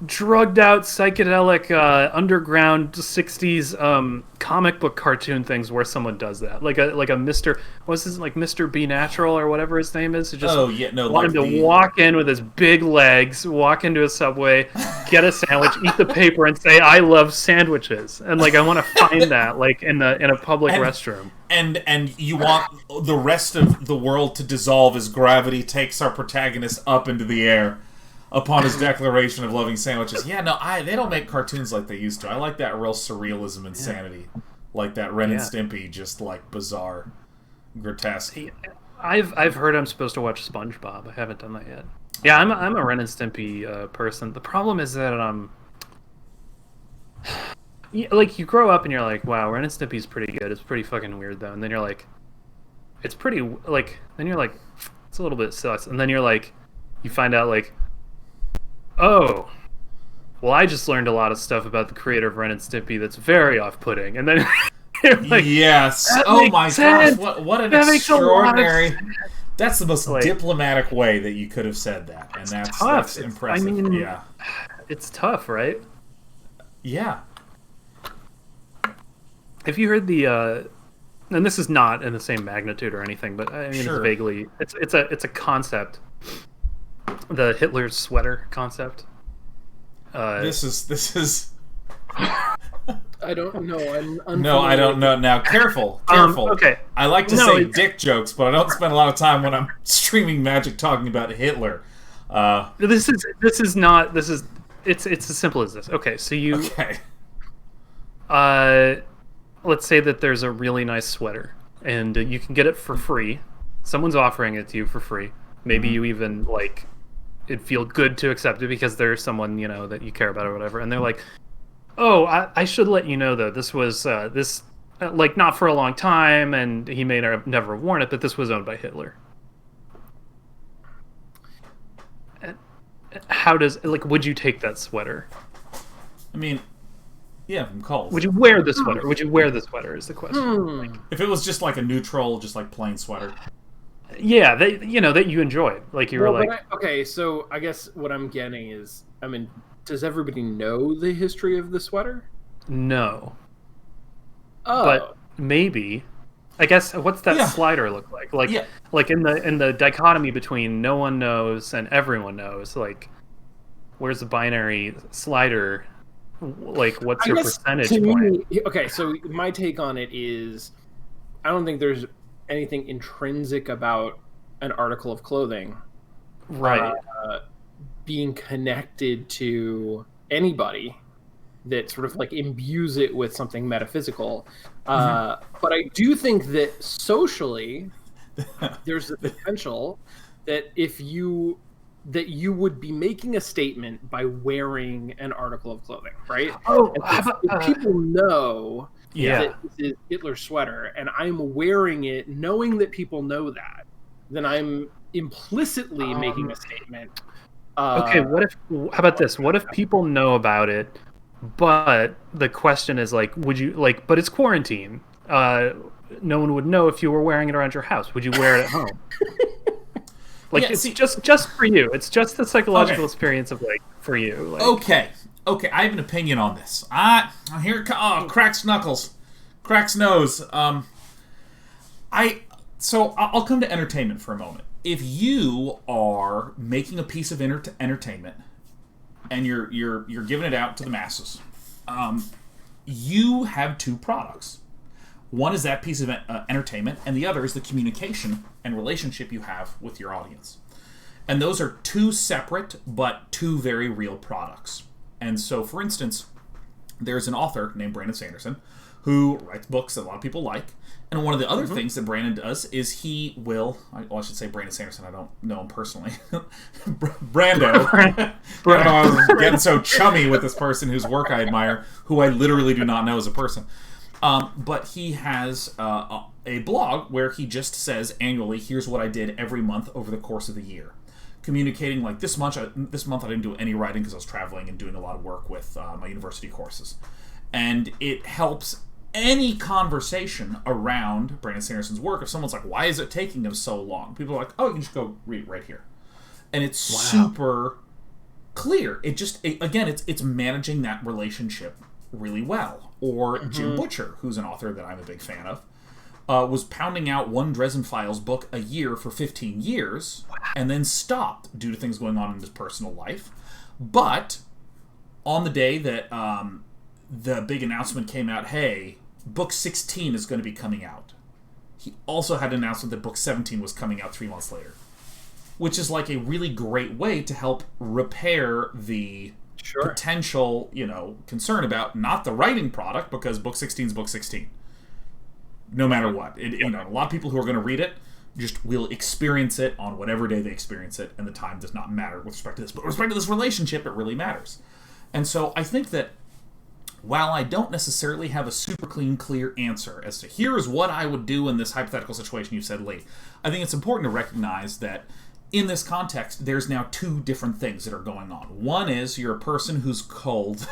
drugged out psychedelic underground 60s comic book cartoon things where someone does that, like a Mr. what's his, like Mr. B Natural or whatever his name is, just want him to walk in with his big legs, walk into a Subway, get a sandwich, eat the paper, and say, "I love sandwiches," and like I want to find that like in a public restroom. And you want the rest of the world to dissolve as gravity takes our protagonist up into the air upon his declaration of loving sandwiches. Yeah, no, they don't make cartoons like they used to. I like that real surrealism, insanity, like that Ren and Stimpy, just like bizarre, grotesque. I've heard I'm supposed to watch SpongeBob. I haven't done that yet. Yeah, I'm a Ren and Stimpy person. The problem is that like you grow up and you're like, wow, Ren and Stimpy's pretty good. It's pretty fucking weird though, and then you're like, it's pretty like, then you're like, it's a little bit sus, and then you're like, you find out like, oh, well, I just learned a lot of stuff about the creator of Ren and Stimpy that's very off-putting, and then you're like, yes, oh my gosh, what an extraordinary. That's the most diplomatic way that you could have said that, and that's impressive. I mean, yeah, it's tough, right? Yeah. Have you heard the? And this is not in the same magnitude or anything, but I mean, it's vaguely. It's a concept. The Hitler's sweater concept. This is. I don't know. No, I don't know. Now, careful. Okay. I like to say dick jokes, but I don't spend a lot of time when I'm streaming Magic talking about Hitler. This is not. It's as simple as this. Okay, so you. Okay. Let's say that there's a really nice sweater, and you can get it for free. Someone's offering it to you for free. Maybe you even like. It'd feel good to accept it because there's someone that you care about or whatever, and they're like, "Oh, I should let you know though. This was like not for a long time, and he may never have worn it, but this was owned by Hitler." How would you take that sweater? I mean, yeah, from Kohl's. Would you wear the sweater? Would you wear the sweater? Is the question. If it was just like a neutral, just like plain sweater. Yeah, that you enjoyed. Like you were like, okay. So I guess what I'm getting is, I mean, does everybody know the history of the sweater? No. Oh. But maybe. I guess what's that slider look like? Like in the dichotomy between no one knows and everyone knows. Like, where's the binary slider? Like, what's your percentage point? Okay, so my take on it is, I don't think there's anything intrinsic about an article of clothing, right? Being connected to anybody that sort of like imbues it with something metaphysical. But I do think that socially, there's the potential that you would be making a statement by wearing an article of clothing, right? Oh, if people know that this is Hitler's sweater, and I'm wearing it knowing that people know that, then I'm implicitly making a statement. Okay, how about this? What if people know about it, but the question is like, would you like? But it's quarantine. No one would know if you were wearing it around your house. Would you wear it at home? Like it's just for you. It's just the psychological experience of like for you. Like, okay. I have an opinion on this. Here it comes. Oh, cracks knuckles, cracks nose. I'll come to entertainment for a moment. If you are making a piece of entertainment and you're giving it out to the masses, you have two products. One is that piece of entertainment, and the other is the communication and relationship you have with your audience. And those are two separate but two very real products. And so, for instance, there's an author named Brandon Sanderson who writes books that a lot of people like. And one of the other things that Brandon does is he will... I should say Brandon Sanderson. I don't know him personally. Brando. I don't know why I was getting so chummy with this person whose work I admire, who I literally do not know as a person. But he has a blog where he just says annually, here's what I did every month over the course of the year. Communicating like this month I didn't do any writing because I was traveling and doing a lot of work with my university courses. And it helps any conversation around Brandon Sanderson's work. If someone's like, why is it taking him so long? People are like, oh, you can just go read it right here. And it's super clear. Again, it's managing that relationship really well. Or Jim Butcher, who's an author that I'm a big fan of, was pounding out one Dresden Files book a year for 15 years, and then stopped due to things going on in his personal life. But on the day that the big announcement came out, hey, book 16 is going to be coming out, he also had an announcement that book 17 was coming out 3 months later. Which is like a really great way to help repair the potential, concern about not the writing product, because book 16 is book 16. No matter what. A lot of people who are going to read it just will experience it on whatever day they experience it, and the time does not matter with respect to this. But with respect to this relationship, it really matters. And so I think that while I don't necessarily have a super clean, clear answer as to here is what I would do in this hypothetical situation you said, Lee, I think it's important to recognize that in this context, there's now two different things that are going on. One is you're a person who's cold,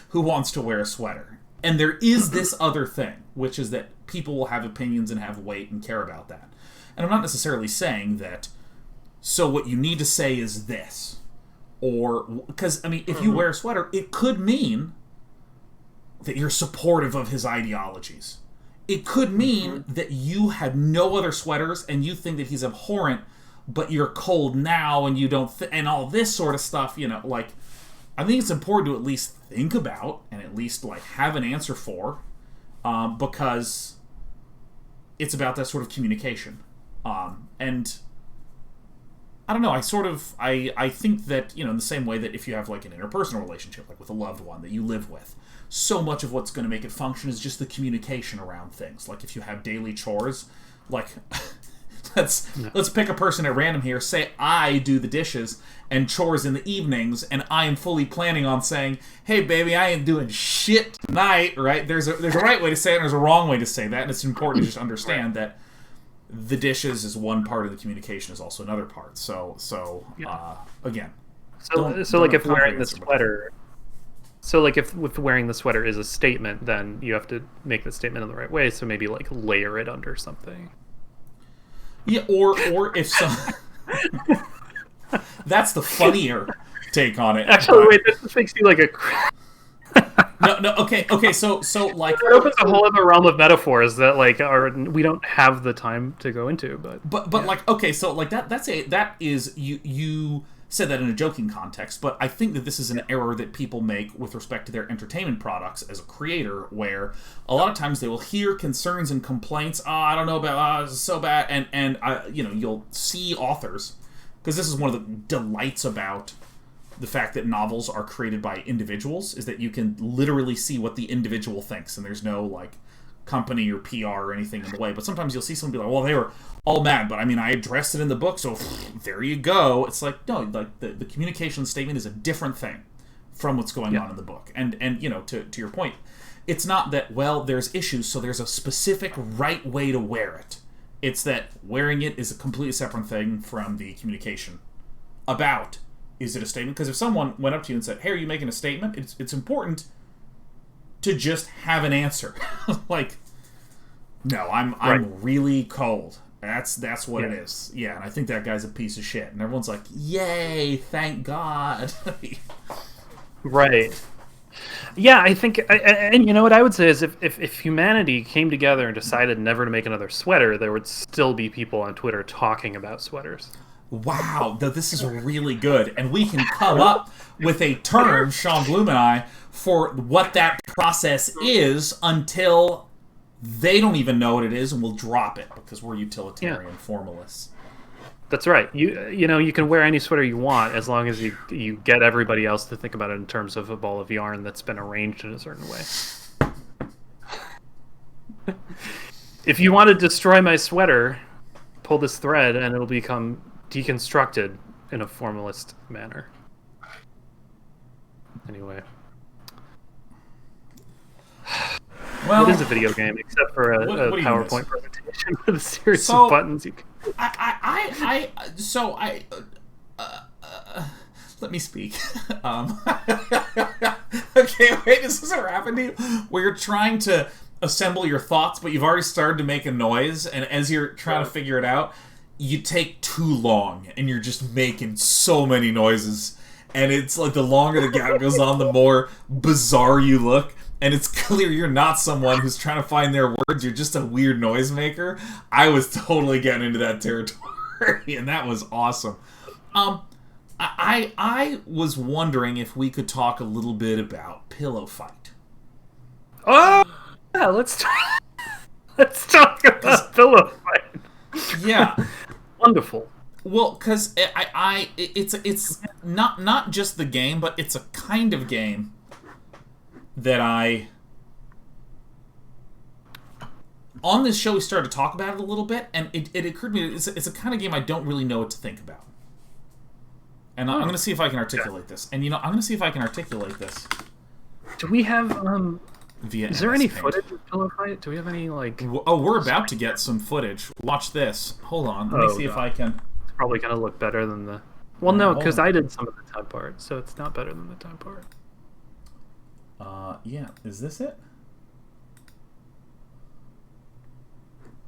who wants to wear a sweater. And there is this other thing, which is that people will have opinions and have weight and care about that. And I'm not necessarily saying that, so what you need to say is this. Or, because, if you wear a sweater, it could mean that you're supportive of his ideologies. It could mean that you had no other sweaters and you think that he's abhorrent, but you're cold now and you don't and all this sort of stuff, I think it's important to at least think about and at least have an answer for, because it's about that sort of communication. And I don't know, I think that, in the same way that if you have an interpersonal relationship, with a loved one that you live with, so much of what's going to make it function is just the communication around things. If you have daily chores, Let's pick a person at random here. Say I do the dishes and chores in the evenings, and I am fully planning on saying, "Hey, baby, I ain't doing shit tonight." Right? There's a right way to say it, and there's a wrong way to say that, and it's important to just understand that the dishes is one part of the communication, is also another part. So again, if wearing the sweater. So, if wearing the sweater is a statement, then you have to make the statement in the right way. So maybe layer it under something. Yeah, or if some... That's the funnier take on it. Actually, wait, this just makes you a... okay, so It opens a whole other realm of metaphors that, we don't have the time to go into, but... that is... You said that in a joking context, but I think that this is an error that people make with respect to their entertainment products as a creator, where a lot of times they will hear concerns and complaints, I don't know about, this is so bad, and you'll see authors, because this is one of the delights about the fact that novels are created by individuals, is that you can literally see what the individual thinks, and there's no, company or PR or anything in the way. But sometimes you'll see someone be like, well, they were all mad, but I addressed it in the book, so there you go. It's no, the communication statement is a different thing from what's going on in the book. And to your point, it's not that, well, there's issues, so there's a specific right way to wear it. It's that wearing it is a completely separate thing from the communication about, is it a statement? Because if someone went up to you and said, hey, are you making a statement? It's important to just have an answer. No, I'm really cold. That's what it is. Yeah, and I think that guy's a piece of shit. And everyone's like, yay, thank God. Right. Yeah, I think, and what I would say is if humanity came together and decided never to make another sweater, there would still be people on Twitter talking about sweaters. Wow, this is really good. And we can come up with a term, Sean Bloom and I, for what that process is until they don't even know what it is, and we'll drop it because we're utilitarian formalists. That's right. You can wear any sweater you want as long as you get everybody else to think about it in terms of a ball of yarn that's been arranged in a certain way. If you want to destroy my sweater, pull this thread and it'll become deconstructed in a formalist manner. Anyway. Well, it is a video game, except for a PowerPoint presentation with a series of buttons. Let me speak. Okay, wait, is this what happened to you? Where you're trying to assemble your thoughts, but you've already started to make a noise, and as you're trying to figure it out, you take too long, and you're just making so many noises, and it's like the longer the gap goes on, the more bizarre you look. And it's clear you're not someone who's trying to find their words. You're just a weird noisemaker. I was totally getting into that territory, and that was awesome. I was wondering if we could talk a little bit about Pillow Fight. Oh, yeah, let's talk about Pillow Fight. Yeah. Wonderful. Well, because it's not just the game, but it's a kind of game that on this show we started to talk about it a little bit, and it occurred to me it's a kind of game I don't really know what to think about. And I'm going to see if I can articulate this. And, I'm going to see if I can articulate this. Do we have, via is there MS any Paint. footage of Pillow Fight? Do we have any, like... Oh, we're about to get some footage. Watch this. Hold on. Let me see if I can... It's probably going to look better than the... Well, no, because Hold on. I did some of the time part, so it's not better than the time part. Yeah. Is this it?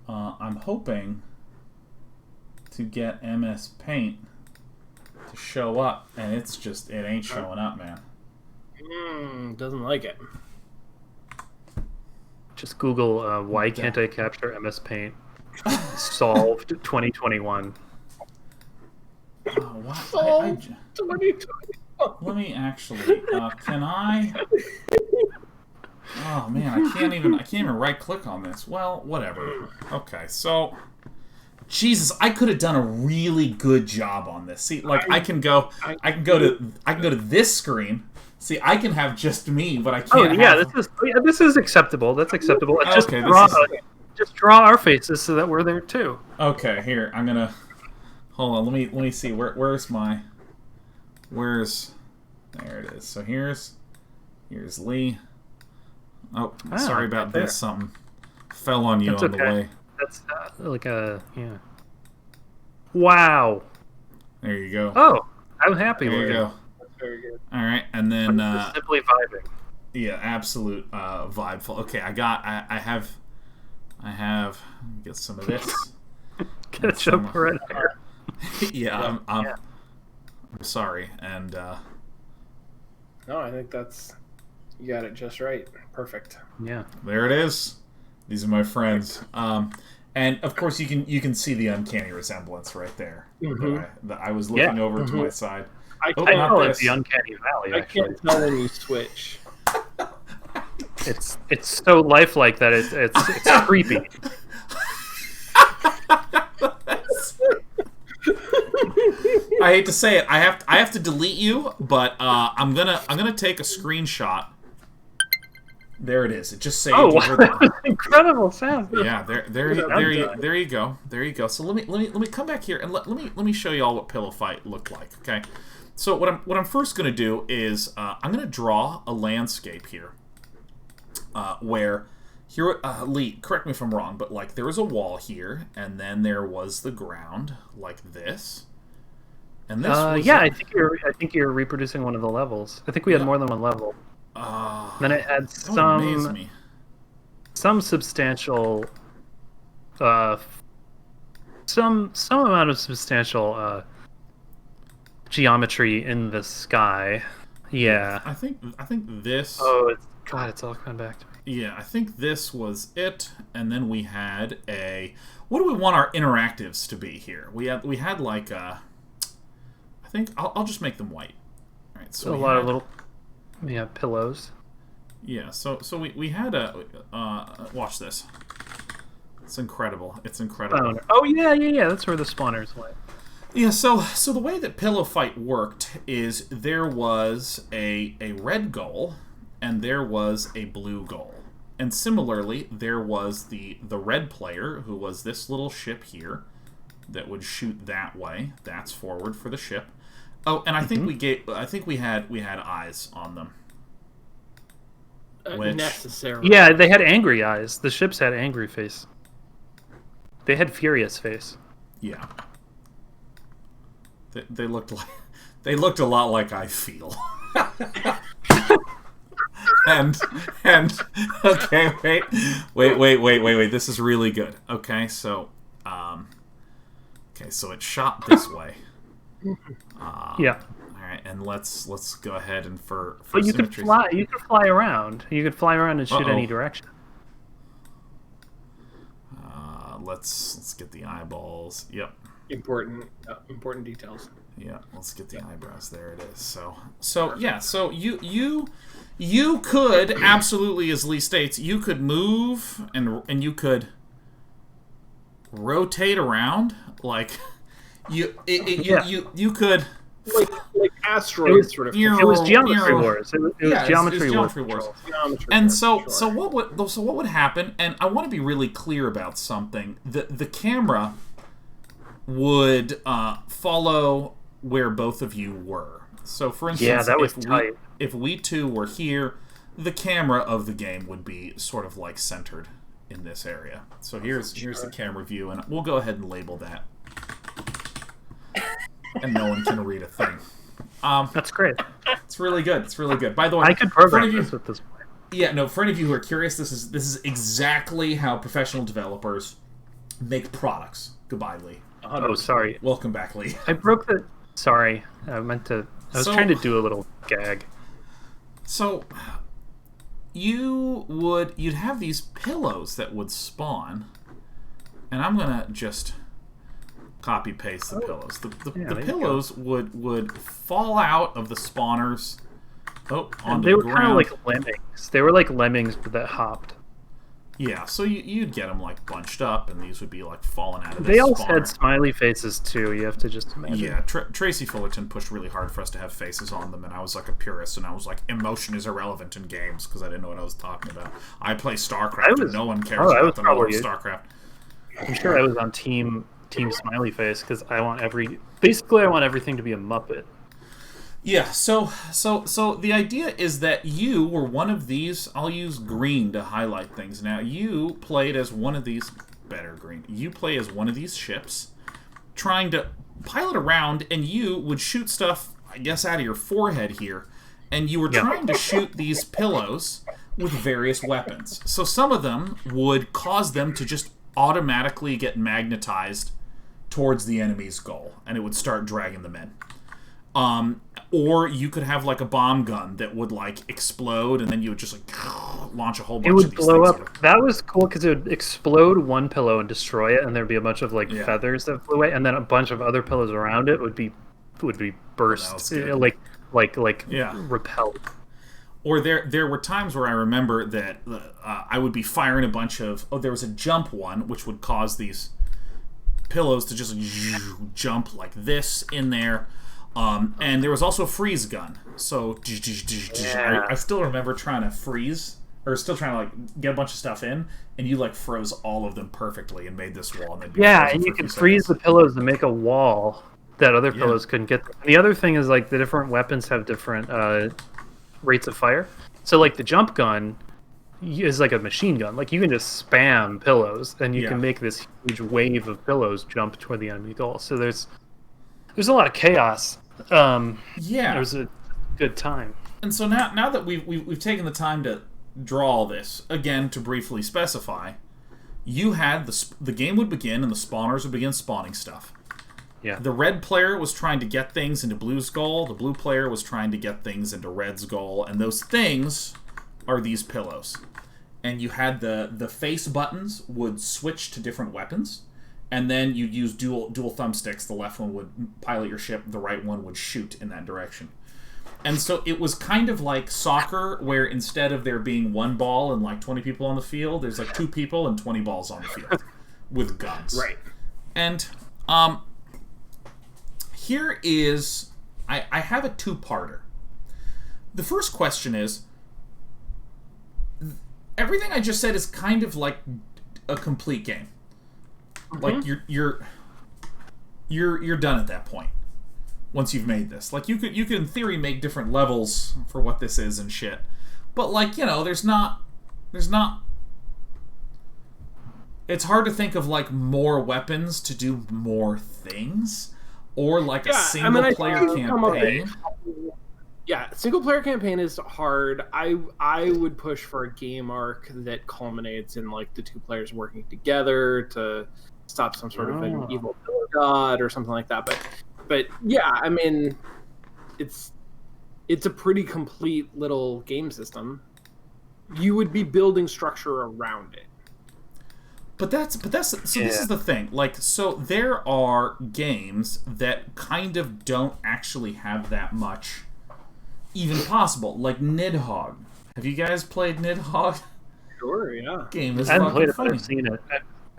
I'm hoping to get MS Paint to show up, and it ain't showing up, man. Doesn't like it. Just Google, why can't I capture MS Paint? Solved 2021. What? Solved 2020. Let me actually. Can I? Oh man, I can't even right click on this. Well, whatever. Okay, so Jesus, I could have done a really good job on this. See, like I can go to this screen. See, I can have just me, but I can't. Oh yeah, have... this is acceptable. That's acceptable. Just Okay, just draw our faces so that we're there too. Okay, here I'm gonna. Hold on, let me see. Where's there it is. So here's Lee. Oh, sorry about this. Something fell on you on the way. That's like a Wow. There you go. Oh, I'm happy There with you it. go. That's very good. All right, and then Just simply vibing. yeah, absolute vibe. Okay, I have get some of this. Ketchup red hair. Yeah, I'm sorry, and No, I think you got it just right. Perfect. Yeah. there it is. These are my friends. And of course you can see the uncanny resemblance right there. That I was looking over to my side. I call it this. the uncanny valley. I Actually, can't tell when you switch. it's so lifelike that it's creepy. I hate to say it. I have to delete you, but I'm gonna take a screenshot. There it is. It just saved. Oh, wow, that was incredible sound. Yeah, there you go. There you go. So let me come back here and let me show you all what Pillow Fight looked like. Okay. So what I'm first gonna do is I'm gonna draw a landscape here, where here Lee, correct me if I'm wrong, but like there was a wall here, and then there was the ground like this, and this. Yeah, I think you're reproducing one of the levels. I think we had more than one level. Then it had some substantial, some amount of substantial geometry in the sky. Yeah. I think this. Oh, it's all coming back to me. Yeah, I think this was it, and then we had a. What do we want our interactives to be here? We had like a. I think I'll just make them white. All right, so a lot of little. Yeah, pillows. Yeah, so we had a watch this. It's incredible. It's incredible. Oh yeah. That's where the spawners went. Yeah, so the way that Pillow Fight worked is there was a red goal and there was a blue goal. And similarly, there was the red player who was this little ship here that would shoot that way. That's forward for the ship. Oh, and I think we had eyes on them. Necessary. Yeah, they had angry eyes. The ships had angry face. They had furious face. Yeah. They looked a lot like I feel. and okay, wait. This is really good. Okay, so so it shot this way. Yeah. All right, and let's go ahead and for but you could fly. You could fly around. You could fly around and shoot any direction. Let's get the eyeballs. Yep. Important details. Yeah, let's get the eyebrows. There it is. So yeah. So you could absolutely, as Lee states, you could move and you could rotate around like you could. Like asteroids, sort of. It was Geometry Wars. It was Geometry Wars. And so what would happen? And I want to be really clear about something. The camera would follow where both of you were. So, for instance, that was tight. If we two were here, the camera of the game would be sort of like centered in this area. So here's the camera view, and we'll go ahead and label that. And no one can read a thing. That's great. It's really good. It's really good. By the way, I could program this at this point. Yeah, no. For any of you who are curious, this is exactly how professional developers make products. Goodbye, Lee. 100%. Oh, sorry. Welcome back, Lee. I broke the. Sorry, I meant to. I was trying to do a little gag. So, you'd have these pillows that would spawn, and I'm gonna just copy paste the pillows. The pillows would fall out of the spawners. Onto they were the kind of ground. like lemmings. They were like lemmings that hopped. Yeah, so you'd get them like bunched up, and these would be like falling out of the They also spawner. had smiley faces too. You have to just imagine. Yeah, Tracy Fullerton pushed really hard for us to have faces on them, and I was like a purist, and I was like, emotion is irrelevant in games because I didn't know what I was talking about. I play StarCraft, and no one cares about the lore of StarCraft. I'm sure I was on Team Smiley Face because I want everything to be a Muppet. Yeah, so the idea is that you were one of these. I'll use green to highlight things. Now, you played as one of these. Better green. You play as one of these ships, trying to pilot around, and you would shoot stuff, I guess, out of your forehead here, and you were trying to shoot these pillows with various weapons. So some of them would cause them to just automatically get magnetized towards the enemy's goal, and it would start dragging them in. Or you could have like a bomb gun that would like explode, and then you would just like launch a whole bunch of these things. It would blow up. That was cool because it would explode one pillow and destroy it, and there'd be a bunch of like feathers that flew away, and then a bunch of other pillows around it would be burst, like repelled. Or there were times where I remember that I would be firing a bunch of. There was a jump one which would cause these pillows to just jump like this in there. And there was also a freeze gun. So I still remember trying to freeze, or still trying to like get a bunch of stuff in, and you like froze all of them perfectly and made this wall. And and you could freeze the pillows to make a wall that other pillows couldn't get. The other thing is like the different weapons have different rates of fire. So like the jump gun is like a machine gun. Like you can just spam pillows, and you can make this huge wave of pillows jump toward the enemy goal. So there's a lot of chaos. It was a good time. And so now that we've taken the time to draw all this again, to briefly specify, you had the game would begin and the spawners would begin spawning stuff. Yeah. The red player was trying to get things into blue's goal. The blue player was trying to get things into red's goal, and those things are these pillows. And you had the face buttons would switch to different weapons. And then you'd use dual thumbsticks. The left one would pilot your ship. The right one would shoot in that direction. And so it was kind of like soccer, where instead of there being one ball and like 20 people on the field, there's like 2 people and 20 balls on the field with guns. Right. And here is... I have a 2-parter. The first question is... Everything I just said is kind of like a complete game. Like you're done at that point once you've made this. Like you could in theory make different levels for what this is and shit, but like there's not. It's hard to think of like more weapons to do more things, or like a single player campaign. Yeah, single player campaign is hard. I would push for a game arc that culminates in like the 2 players working together to stop some sort of an evil god or something like that. But yeah, I mean, it's a pretty complete little game system. You would be building structure around it. But that's so this is the thing. Like, so there are games that kind of don't actually have that much even possible. Like Nidhogg. Have you guys played Nidhogg? Sure, yeah. Game is I haven't played it, funny. but I've seen it.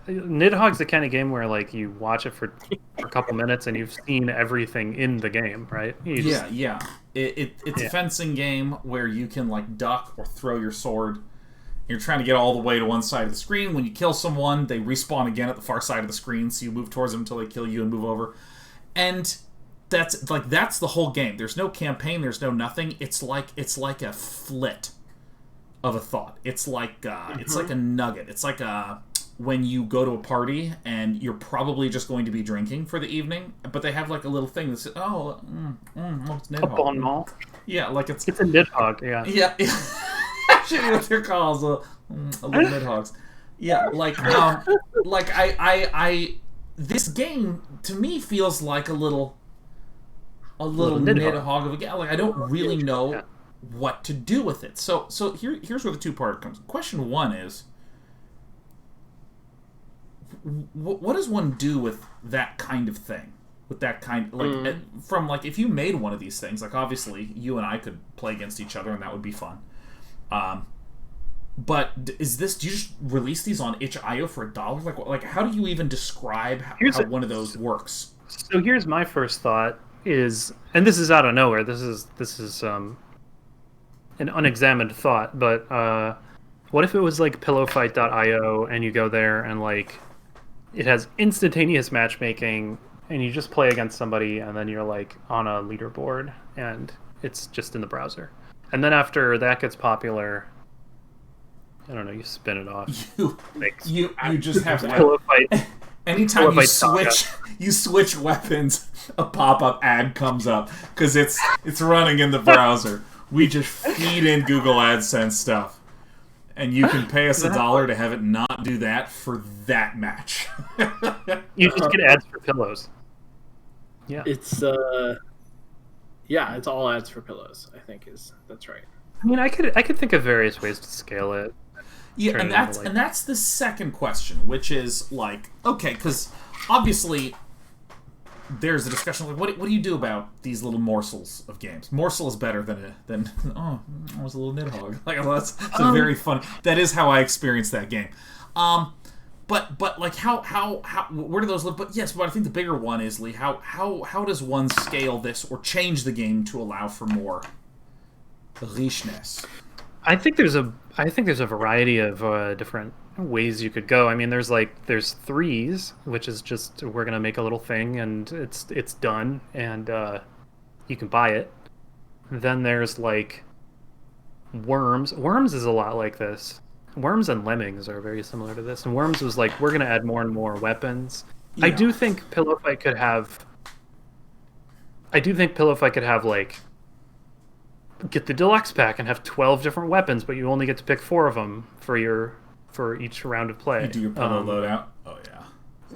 Nidhogg's the kind of game where like you watch it for a couple minutes and you've seen everything in the game, right? Yeah. It's a fencing game where you can like duck or throw your sword. You're trying to get all the way to one side of the screen. When you kill someone, they respawn again at the far side of the screen, so you move towards them until they kill you and move over. And that's the whole game. There's no campaign. There's no nothing. It's like a flit of a thought. It's like a nugget. It's like when you go to a party and you're probably just going to be drinking for the evening, but they have like a little thing that says, it's Nidhogg. A bon mot. Yeah, like it's a Nidhogg, yeah. Yeah. Actually, what they're called, a little Nidhoggs. Yeah, like I this game to me feels like a little Nidhogg of a game. Like I don't really know what to do with it. So here's where the two-part comes. Question one is, what does one do with that kind of thing? With that kind, from like, if you made one of these things, like obviously you and I could play against each other and that would be fun. But is this? Do you just release these on itch.io for $1? Like how do you even describe how one of those works? So here's my first thought is, and this is out of nowhere. This is an unexamined thought. But what if it was like pillowfight.io and you go there and like it has instantaneous matchmaking and you just play against somebody and then you're like on a leaderboard and it's just in the browser. And then after that gets popular, I don't know, you spin it off. You just have Pillow Fight. Anytime you switch weapons, a pop-up ad comes up because it's running in the browser. We just feed in Google AdSense stuff, and you can pay us $1 to have it not do that for that match. You just get ads for pillows. Yeah, it's all ads for pillows. I think that's right. I mean, I could think of various ways to scale it. Yeah, and that's the second question, which is like, okay, because obviously there's a discussion like, what do you do about these little morsels of games? Morsel is better than it was a little Nidhogg. Like that's a very fun. That is how I experienced that game. But like how where do those live? But yes, but I think the bigger one is, Lee, how does one scale this or change the game to allow for more richness? I think there's a variety of different ways you could go. I mean, there's threes, which is just we're gonna make a little thing and it's done and you can buy it. Then there's like Worms. Worms is a lot like this. Worms and Lemmings are very similar to this. And Worms was like, we're gonna add more and more weapons. Yeah. I do think Pillow Fight could have like get the deluxe pack and have 12 different weapons, but you only get to pick 4 of them for each round of play. You do your pillow loadout. Oh yeah.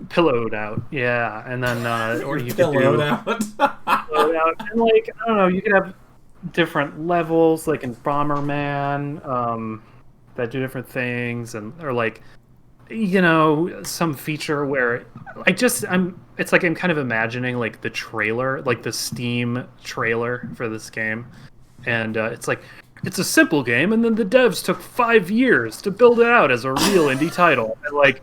Pillowed out, yeah, and then or you could do out. Pillowed out, and like I don't know, you could have different levels, like in Bomberman, that do different things, or like some feature where it's like I'm kind of imagining like the trailer, like the Steam trailer for this game. And it's like, it's a simple game, and then the devs took 5 years to build it out as a real indie title. And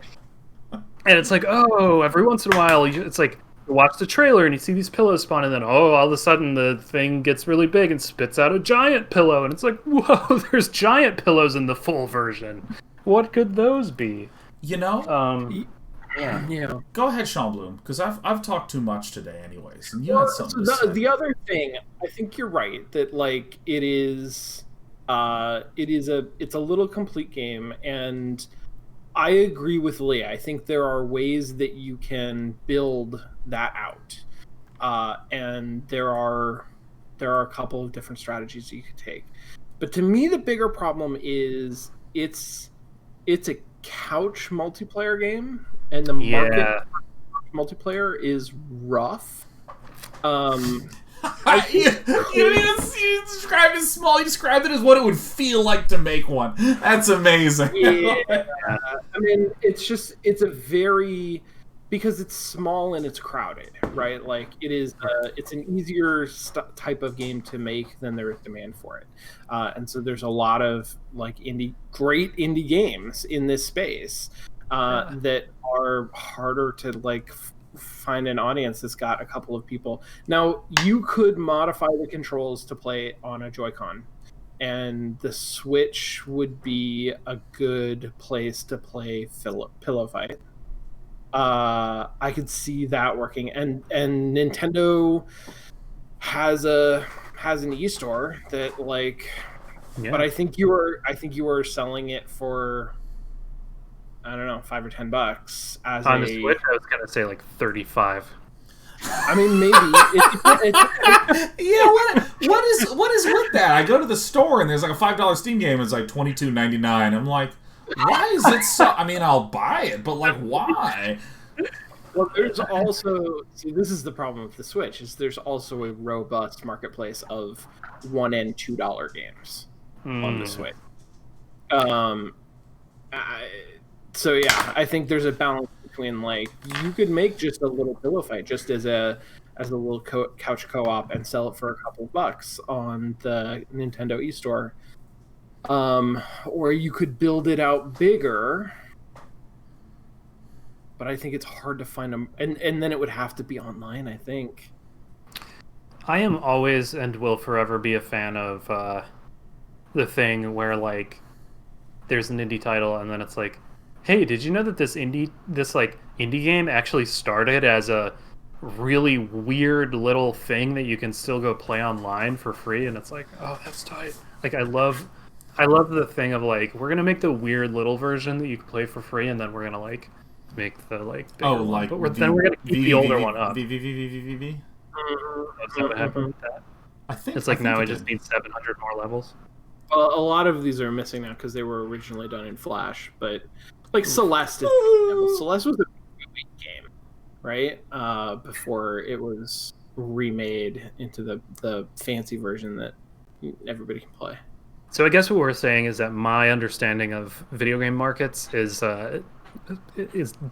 it's like, oh, every once in a while, it's like, you watch the trailer and you see these pillows spawn, and then, all of a sudden the thing gets really big and spits out a giant pillow. And it's like, whoa, there's giant pillows in the full version. What could those be? Yeah. Go ahead, Sean Bloom, because I've talked too much today, anyways. And you had something to say. The other thing, I think you're right that like it's a little complete game, and I agree with Leah. I think there are ways that you can build that out, and there are a couple of different strategies you could take. But to me, the bigger problem is it's a couch multiplayer game. And the market for multiplayer is rough. you didn't even describe it as small. You described it as what it would feel like to make one. That's amazing. Yeah. I mean, it's a very, because it's small and it's crowded, right? Like it's an easier type of game to make than there is demand for it, and so there's a lot of like great indie games in this space that are harder to like find an audience that's got a couple of people. Now you could modify the controls to play on a Joy-Con, and the Switch would be a good place to play Pillow Fight. I could see that working, and Nintendo has an e-store that like, but I think you were selling it for, I don't know, $5 or $10 as on the Switch. I was gonna say like 35. I mean, maybe. What is with that? I go to the store and there's like a $5 Steam game. It's like $22.99. I'm like, why is it so? I mean, I'll buy it, but like, why? Well, there's also, see, this is the problem with the Switch, is there's also a robust marketplace of $1 and $2 games on the Switch. So yeah, I think there's a balance between like, you could make just a little Pillow Fight just as a little couch co-op and sell it for a couple of bucks on the Nintendo eStore, or you could build it out bigger. But I think it's hard to find them, and then it would have to be online, I think. I am always and will forever be a fan of the thing where like there's an indie title and then it's like, hey, did you know that this indie game actually started as a really weird little thing that you can still go play online for free? And it's like, oh, that's tight. Like I love the thing of like, we're gonna make the weird little version that you can play for free, and then we're gonna like make the like bigger one. But then we're gonna keep the older one up. That's what happened with that. I think it's like now I just need 700 more levels. Well, a lot of these are missing now because they were originally done in Flash, but like Celeste was a weak game, right? Before it was remade into the fancy version that everybody can play. So I guess what we're saying is that my understanding of video game markets is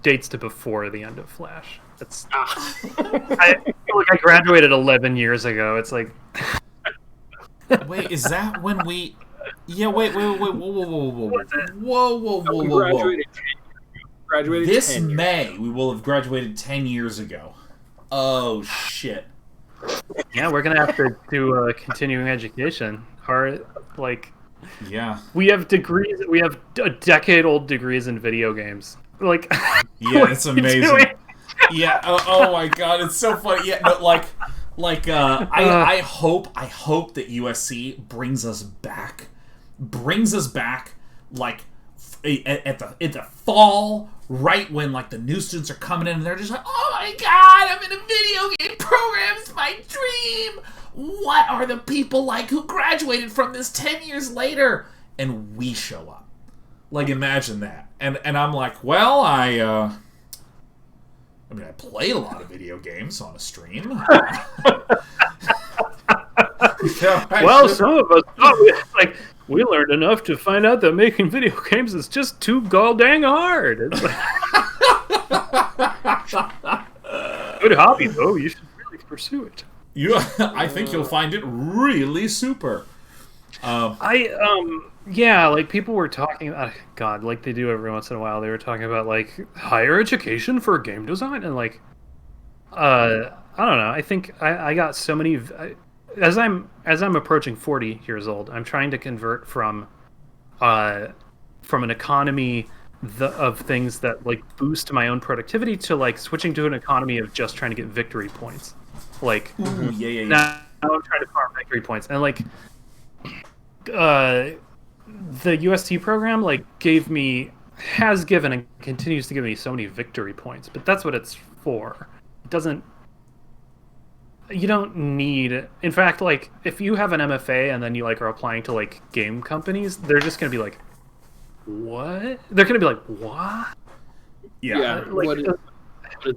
dates to before the end of Flash. That's I feel like I graduated 11 years ago. It's like, wait, is that when we? Yeah, wait, whoa. Graduated this 10 years May, ago. we will have graduated 10 years ago. Oh shit. Yeah, we're gonna have to do continuing education. Yeah. We have degrees. We have a decade-old degrees in video games. Like, yeah, it's amazing. Yeah. Oh my god, it's so funny. Yeah, but I hope that USC brings us back like at the fall, right when like the new students are coming in and they're just like, oh my god, I'm in a video game program, it's my dream. What are the people like who graduated from this 10 years later? And we show up. Like, imagine that. And I'm like, well, I played a lot of video games on a stream. Some of us thought we learned enough to find out that making video games is just too goddamn hard. It's like, good hobby though. You should really pursue it. I think you'll find it really super. Like people were talking about, God, like they do every once in a while. They were talking about like higher education for game design, and like, I don't know. I think I got so many. As I'm approaching 40 years old, I'm trying to convert from an economy of things that like boost my own productivity to like switching to an economy of just trying to get victory points. Like, now I'm trying to farm victory points, and like, the UST program like has given and continues to give me so many victory points, but that's what it's for. It doesn't. You don't need. In fact, like if you have an MFA and then you like are applying to like game companies, they're just gonna be like, what? They're gonna be like, what? Yeah. Like, what is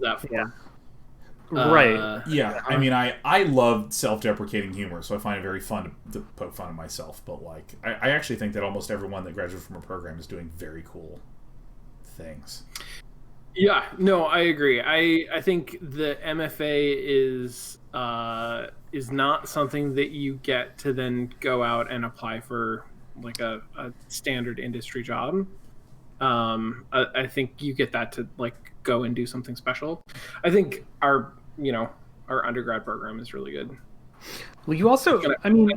that for? Yeah. Right. Yeah, I mean, I love self-deprecating humor, so I find it very fun to poke fun of myself. But like, I actually think that almost everyone that graduated from a program is doing very cool things. Yeah, no, I agree. I think the MFA is not something that you get to then go out and apply for like a standard industry job. I think you get that to like go and do something special. I think our undergrad program is really good. Well, you also, I mean,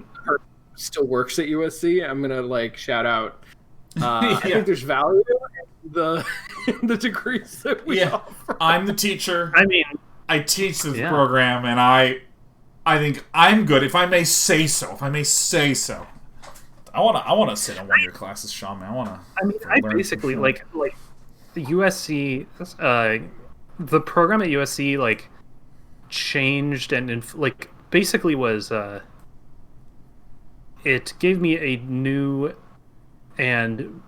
still works at USC. I'm gonna like shout out. I think there's value in the degrees that we offer. I'm the teacher. I mean, I teach this program, and I think I'm good. If I may say so. I want to sit in one of your classes, Sean. Man. I basically like the USC. The program at USC like changed and like basically was. It gave me a new and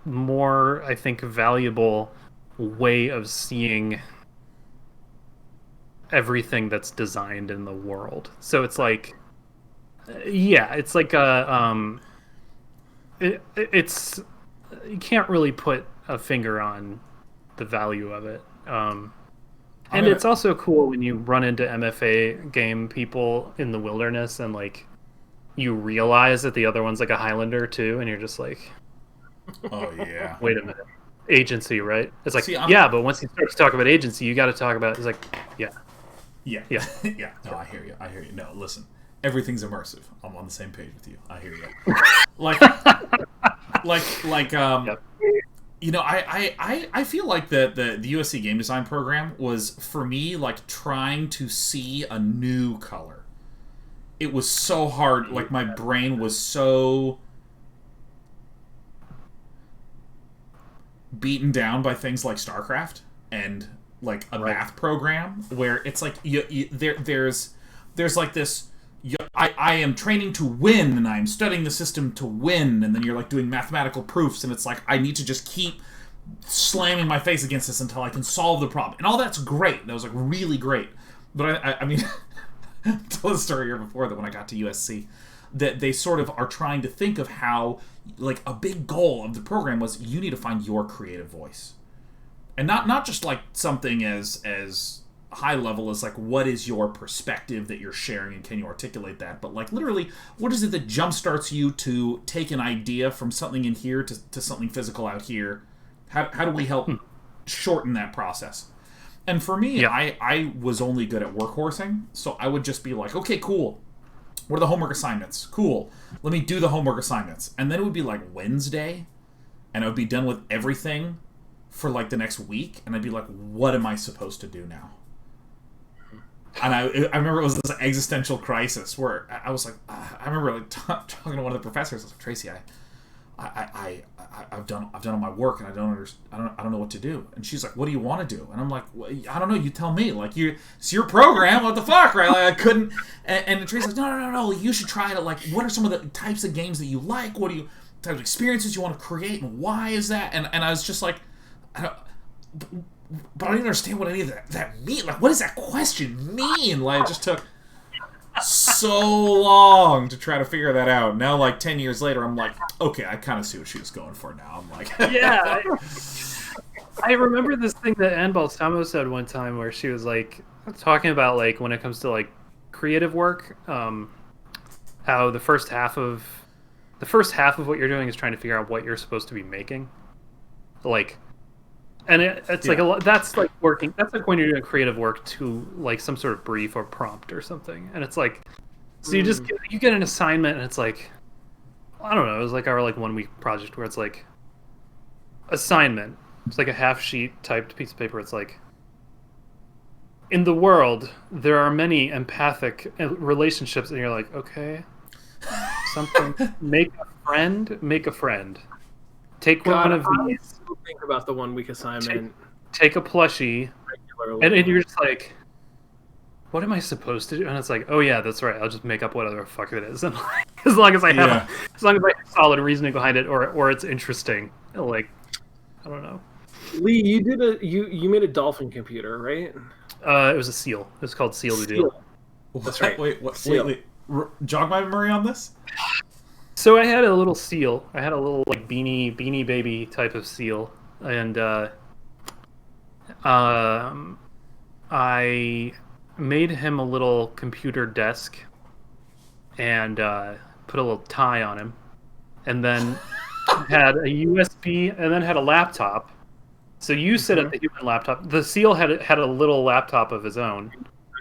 more, I think, valuable way of seeing everything that's designed in the world. So it's like, it's like it's you can't really put a finger on the value of it. And it's also cool when you run into MFA game people in the wilderness and like you realize that the other one's like a Highlander too, and you're just like, oh yeah, wait a minute, agency, right? It's like, but once you start to talk about agency, you got to talk about. It's like, yeah. No, I hear you. No, listen, everything's immersive. I'm on the same page with you. I hear you. Yep. You know, I feel like the USC game design program was for me like trying to see a new color. It was so hard. Like my brain was so beaten down by things like StarCraft and like a math program where it's like there's like this. I am training to win, and I'm studying the system to win, and then you're like doing mathematical proofs, and it's like I need to just keep slamming my face against this until I can solve the problem, and all that's great. That was like really great, but I mean, I told the story here before that when I got to USC, that they sort of are trying to think of how like a big goal of the program was you need to find your creative voice, and not just like something as high level as like what is your perspective that you're sharing and can you articulate that, but like literally what is it that jumpstarts you to take an idea from something in here to something physical out here. How do we help shorten that process? And for me, I was only good at workhorsing, so I would just be like, okay, cool, what are the homework assignments? Cool, let me do the homework assignments. And then it would be like Wednesday and I would be done with everything for like the next week, and I'd be like, what am I supposed to do now? And I remember it was this existential crisis where I was like, I remember like talking to one of the professors. I was like, Tracy, I've done all my work and I don't know what to do. And she's like, what do you want to do? And I'm like, well, I don't know. You tell me. Like it's your program. What the fuck, right? Like I couldn't. And Tracy's like, no. You should try to like. What are some of the types of games that you like? What types of experiences you want to create, and why is that? And I was just like, but I don't even understand what any of that mean. Like, what does that question mean? Like, it just took so long to try to figure that out. Now, like 10 years later, I'm like, okay, I kind of see what she was going for now. I'm like, yeah. I remember this thing that Anne Balsamo said one time where she was like talking about like when it comes to like creative work, how the first half of what you're doing is trying to figure out what you're supposed to be making, like. And it's like that's like working. That's like when you're doing creative work to like some sort of brief or prompt or something. And it's like, so you just you get an assignment, and it's like, I don't know. It was like our like 1 week project where it's like assignment. It's like a half sheet typed piece of paper. It's like, in the world there are many empathic relationships, and you're like, okay, something. Make a friend. Take one of these. Think about the 1 week assignment. Take a plushie, and you're just like, what am I supposed to do? And it's like, oh yeah, that's right. I'll just make up whatever the fuck it is, and like, as long as I have solid reasoning behind it, or it's interesting. Like, I don't know. Lee, you made a dolphin computer, right? It was a seal. It was called Seal the Deal. That's right. Wait. Jog my memory on this? So I had a little seal. I had a little like beanie baby type of seal, and I made him a little computer desk and put a little tie on him, and then had a USB, and then had a laptop. So you sit at the human laptop. The seal had a little laptop of his own,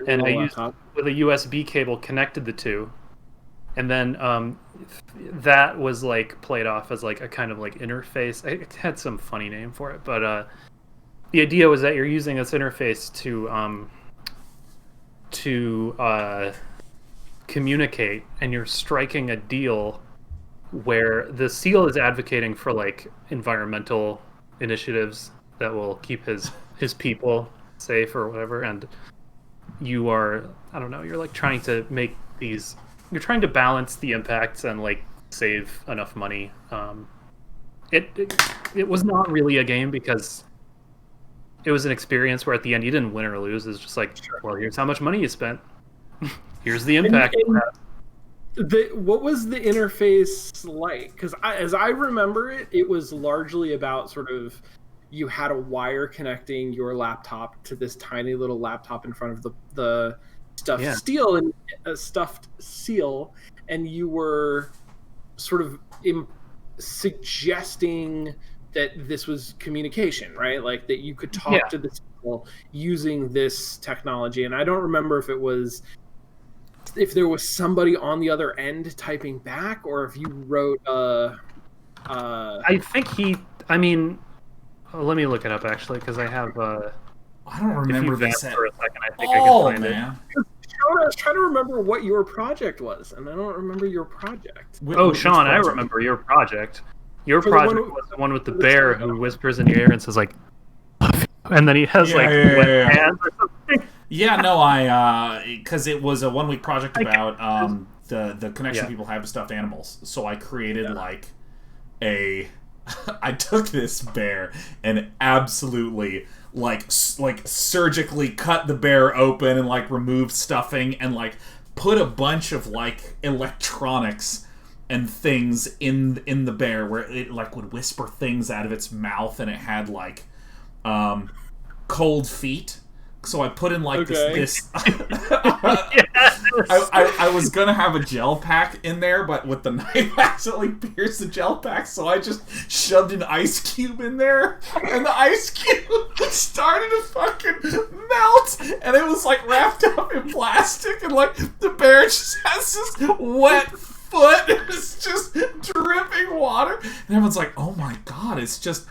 and I used with a USB cable connected the two, and then that was like played off as like a kind of like interface. It had some funny name for it, but the idea was that you're using this interface to communicate, and you're striking a deal where the seal is advocating for like environmental initiatives that will keep his people safe or whatever, and you are, I don't know, you're like trying to make these, you're trying to balance the impacts and like save enough money. It was not really a game because it was an experience where at the end you didn't win or lose. It's just like, well, here's how much money you spent. Here's the impact. What was the interface like? Because as I remember it, it was largely about sort of, you had a wire connecting your laptop to this tiny little laptop in front of the stuffed seal, and you were sort of suggesting that this was communication, right? Like that you could talk to the seal using this technology. And I don't remember if there was somebody on the other end typing back, or if you wrote I think let me look it up actually, because I have I don't remember this for a second. I think I can find it. I was trying to remember what your project was, and I don't remember your project. Sean, I remember your project. Your project was the one with the bear who whispers in your ear and says like, and then he has wet hands or something. Yeah, no, because it was a 1 week project about the connection people have to stuffed animals. So I created like I took this bear and absolutely like surgically cut the bear open and like removed stuffing and like put a bunch of like electronics and things in the bear where it like would whisper things out of its mouth, and it had like cold feet. So I put in like this I was gonna have a gel pack in there, but with the knife accidentally pierced the gel pack, so I just shoved an ice cube in there, and the ice cube started to fucking melt, and it was like wrapped up in plastic, and like the bear just has this wet foot, it's just dripping water, and everyone's like, oh my god, it's just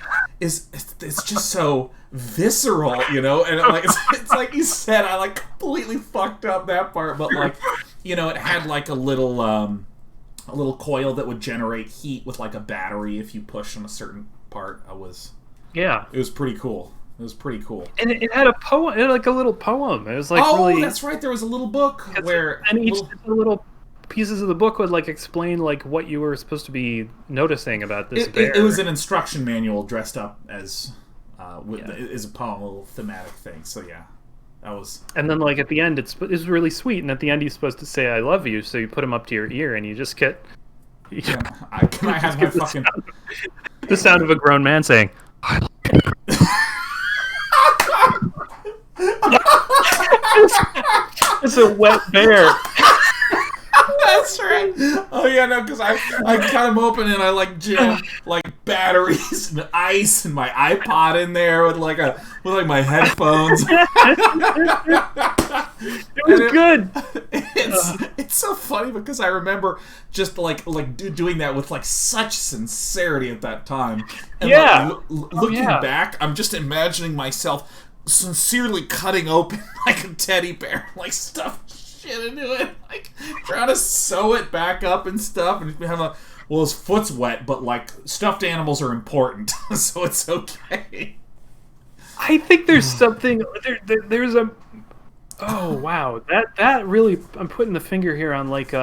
so visceral, you know. And like it's like you said, I like completely fucked up that part, but like, you know, it had like a little coil that would generate heat with like a battery if you push on a certain part. It was pretty cool. It was pretty cool. And it had a poem. It had like a little poem. It was like, really, that's right. There was a little book where each little pieces of the book would like explain like what you were supposed to be noticing about this bear. It was an instruction manual dressed up as is a poem, a little thematic thing. So yeah, that was. And then like at the end, it's really sweet. And at the end, he's supposed to say "I love you." So you put him up to your ear, and you just get. Can I have my fucking the sound of a grown man saying "I love you." It's a wet bear. That's right. Oh yeah, no, because I cut them open and I like jammed like batteries and ice and my iPod in there with like my headphones. It was good. It's so funny because I remember just like doing that with like such sincerity at that time. And looking back, I'm just imagining myself sincerely cutting open like a teddy bear, like stuff shit into it, like trying to sew it back up and stuff, and have his foot's wet, but like stuffed animals are important, so it's okay. I think there's something there's a wow, that really, I'm putting the finger here on like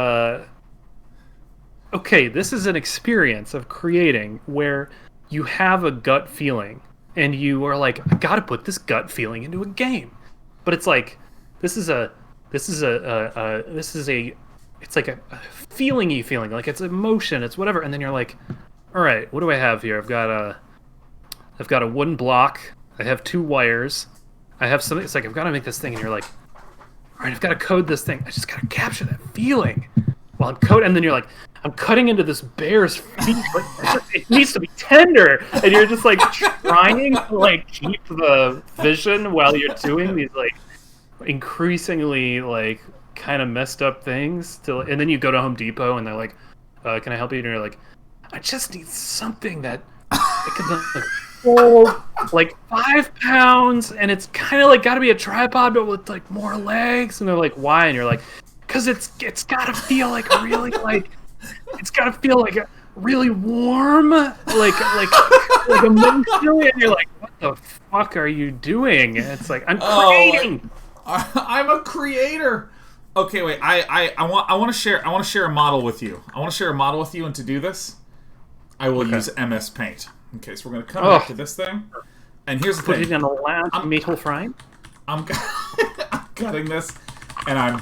okay, this is an experience of creating where you have a gut feeling and you are like, I gotta put this gut feeling into a game. but it's like this is a it's like a feeling-y feeling, like it's emotion, it's whatever, and then you're like, all right, what do I have here? I've got a wooden block, I have 2 wires, I have something. It's like I've got to make this thing, and you're like, all right, I've got to code this thing. I just got to capture that feeling while I'm coding, and then you're like, I'm cutting into this bear's feet, but it needs to be tender, and you're just like trying to like keep the vision while you're doing these like increasingly like kind of messed up things. And then you go to Home Depot, and they're like, "Can I help you?" And you're like, "I just need something that it can like hold like 5 pounds, and it's kind of like got to be a tripod, but with like more legs." And they're like, "Why?" And you're like, "Because it's got to feel like really like." It's gotta feel like really warm, like emotionally, and you're like, "What the fuck are you doing?" And it's like, I'm creating. I'm a creator. Okay, wait. I want to share a model with you. And to do this, I will use MS Paint. Okay, so we're gonna come back to this thing, and here's the thing. Put it in a lab metal frame. I'm cutting this, and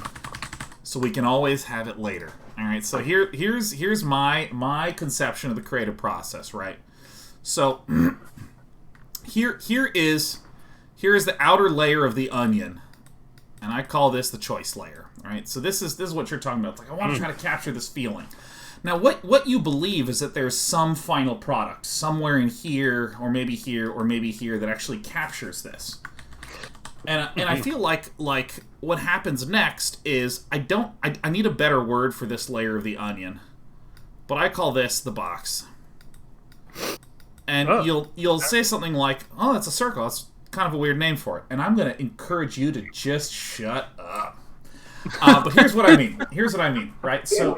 so we can always have it later. All right, so here's my conception of the creative process, right? So here is the outer layer of the onion, and I call this the choice layer. All right, so this is what you're talking about. It's like I want to try to capture this feeling. Now, what you believe is that there's some final product somewhere in here, or maybe here, or maybe here that actually captures this. And I feel like what happens next is I need a better word for this layer of the onion, but I call this the box. And you'll say something like, "Oh, that's a circle. That's kind of a weird name for it." And I'm going to encourage you to just shut up. But here's what I mean. Right? So,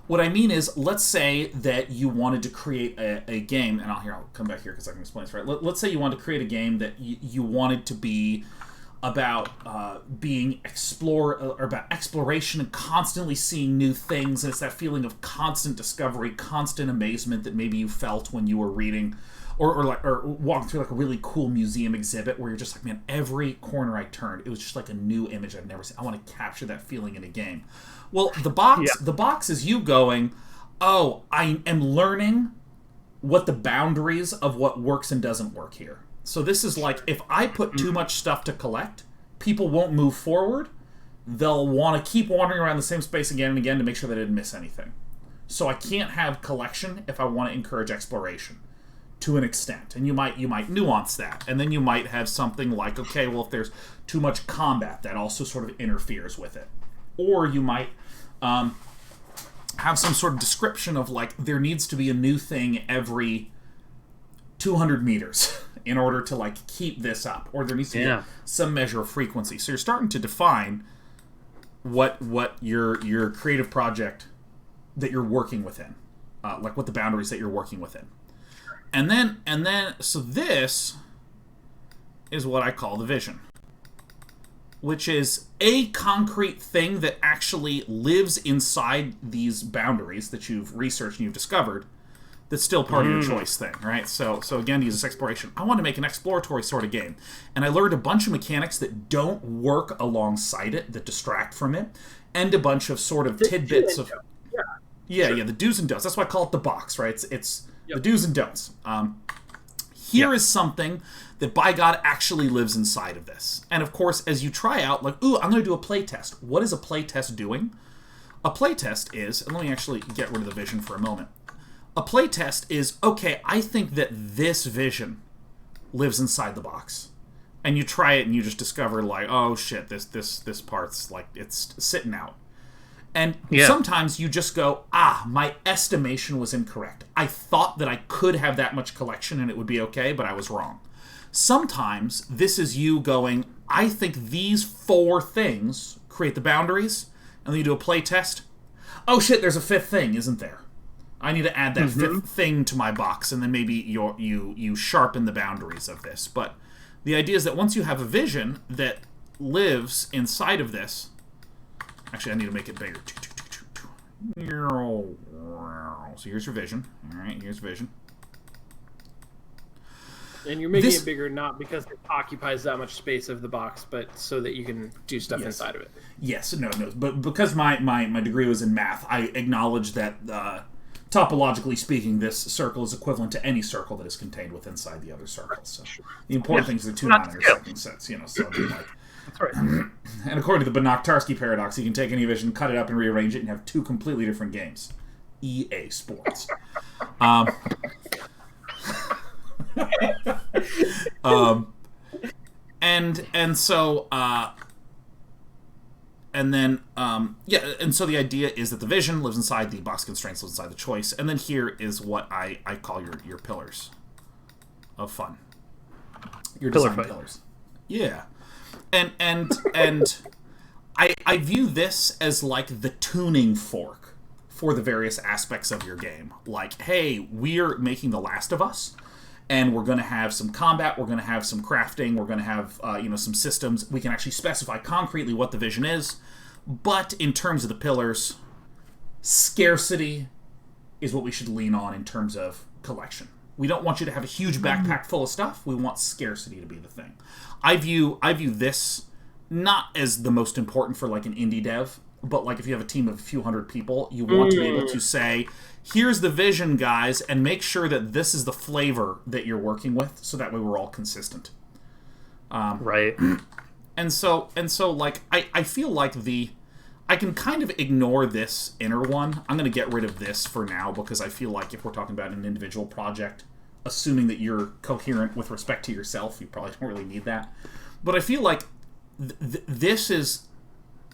what I mean is, let's say that you wanted to create a game, and I'll come back here because I can explain this right. Let's say you wanted to create a game that you wanted to be about about exploration and constantly seeing new things, and it's that feeling of constant discovery, constant amazement that maybe you felt when you were reading or walking through like a really cool museum exhibit where you're just like, man, every corner I turned, it was just like a new image I've never seen. I want to capture that feeling in a game. Well, the box is you going, "Oh, I am learning what the boundaries of what works and doesn't work here." So this is like, if I put too much stuff to collect, people won't move forward. They'll want to keep wandering around the same space again and again to make sure they didn't miss anything. So I can't have collection if I want to encourage exploration to an extent. And you might nuance that. And then you might have something like, okay, well, if there's too much combat, that also sort of interferes with it. Or you might have some sort of description of like, there needs to be a new thing every 200 meters in order to like keep this up, or there needs to be some measure of frequency. So you're starting to define what your creative project that you're working within, like what the boundaries that you're working within, and then so this is what I call the vision, which is a concrete thing that actually lives inside these boundaries that you've researched and you've discovered, that's still part of your choice thing, right? So again, to use this exploration, I want to make an exploratory sort of game. And I learned a bunch of mechanics that don't work alongside it, that distract from it, and a bunch of sort of tidbits of... Yeah, the do's and don'ts. That's why I call it the box, right? It's the do's and don'ts. Here is something that, by God, actually lives inside of this. And of course, as you try out, like, ooh, I'm going to do a play test. What is a play test doing? A play test is, and let me actually get rid of the vision for a moment. A play test is, okay, I think that this vision lives inside the box. And you try it and you just discover, like, oh shit, this part's like, it's sitting out. And sometimes you just go, my estimation was incorrect. I thought that I could have that much collection and it would be okay, but I was wrong. Sometimes this is you going, I think these 4 things create the boundaries, and then you do a play test. Oh shit, there's a 5th thing, isn't there? I need to add that 5th thing to my box, and then maybe you sharpen the boundaries of this. But the idea is that once you have a vision that lives inside of this... Actually, I need to make it bigger. So here's your vision. All right, here's vision. And you're making it bigger not because it occupies that much space of the box, but so that you can do stuff inside of it. Yes, no. But because my degree was in math, I acknowledge that topologically speaking, this circle is equivalent to any circle that is contained within inside the other circle. So the important thing is the two non-intersecting sets. So like. That's right. And according to the Banach-Tarski paradox, you can take any vision, cut it up, and rearrange it, and have two completely different games. EA Sports. And so the idea is that the vision lives inside the box constraints, lives inside the choice, and then here is what I call your pillars of fun. Your design pillars. Yeah. And I view this as like the tuning fork for the various aspects of your game. Like, hey, we're making The Last of Us, and we're going to have some combat, we're going to have some crafting, we're going to have some systems. We can actually specify concretely what the vision is, but in terms of the pillars, scarcity is what we should lean on in terms of collection. We don't want you to have a huge backpack full of stuff. We want scarcity to be the thing. I view this not as the most important for like an indie dev, but like if you have a team of a few hundred people, you want to be able to say, here's the vision, guys, and make sure that this is the flavor that you're working with, so that way we're all consistent. Right. And so like I feel like I can kind of ignore this inner one. I'm going to get rid of this for now because I feel like if we're talking about an individual project, assuming that you're coherent with respect to yourself, you probably don't really need that. But I feel like this is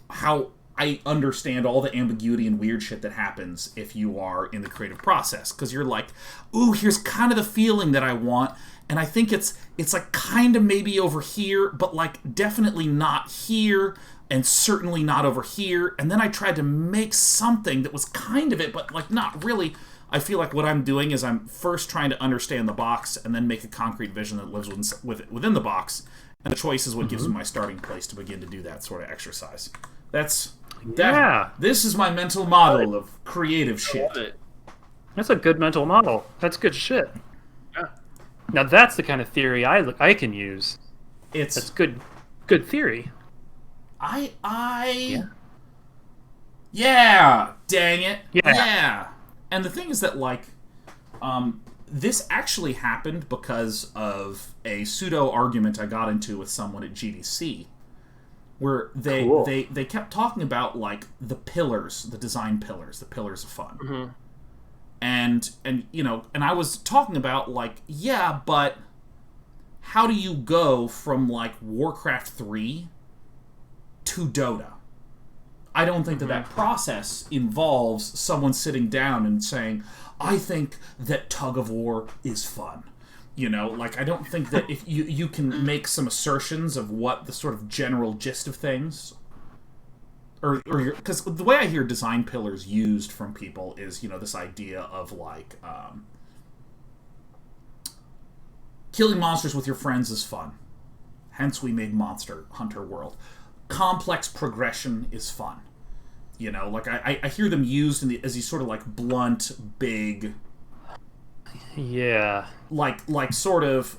how I understand all the ambiguity and weird shit that happens if you are in the creative process. Because you're like, ooh, here's kind of the feeling that I want, and I think it's like kind of maybe over here, but like definitely not here, and certainly not over here. And then I tried to make something that was kind of it, but like not really. I feel like what I'm doing is I'm first trying to understand the box and then make a concrete vision that lives within the box. And the choice is what gives me my starting place to begin to do that sort of exercise. This is my mental model of creative shit. That's a good mental model. That's good shit. Yeah. Now that's the kind of theory I can use. That's good theory. Yeah, dang it. Yeah. And the thing is that, like, this actually happened because of a pseudo-argument I got into with someone at GDC, where they kept talking about, like, the pillars, the design pillars, the pillars of fun. Mm-hmm. And I was talking about, like, yeah, but how do you go from, like, Warcraft 3 to Dota? I don't think that process involves someone sitting down and saying, I think that tug of war is fun. Like, I don't think that if you can make some assertions of what the sort of general gist of things, or because the way I hear design pillars used from people is, this idea of, like, killing monsters with your friends is fun. Hence we made Monster Hunter World. Complex progression is fun. Like I hear them used as these sort of like blunt, big, like sort of,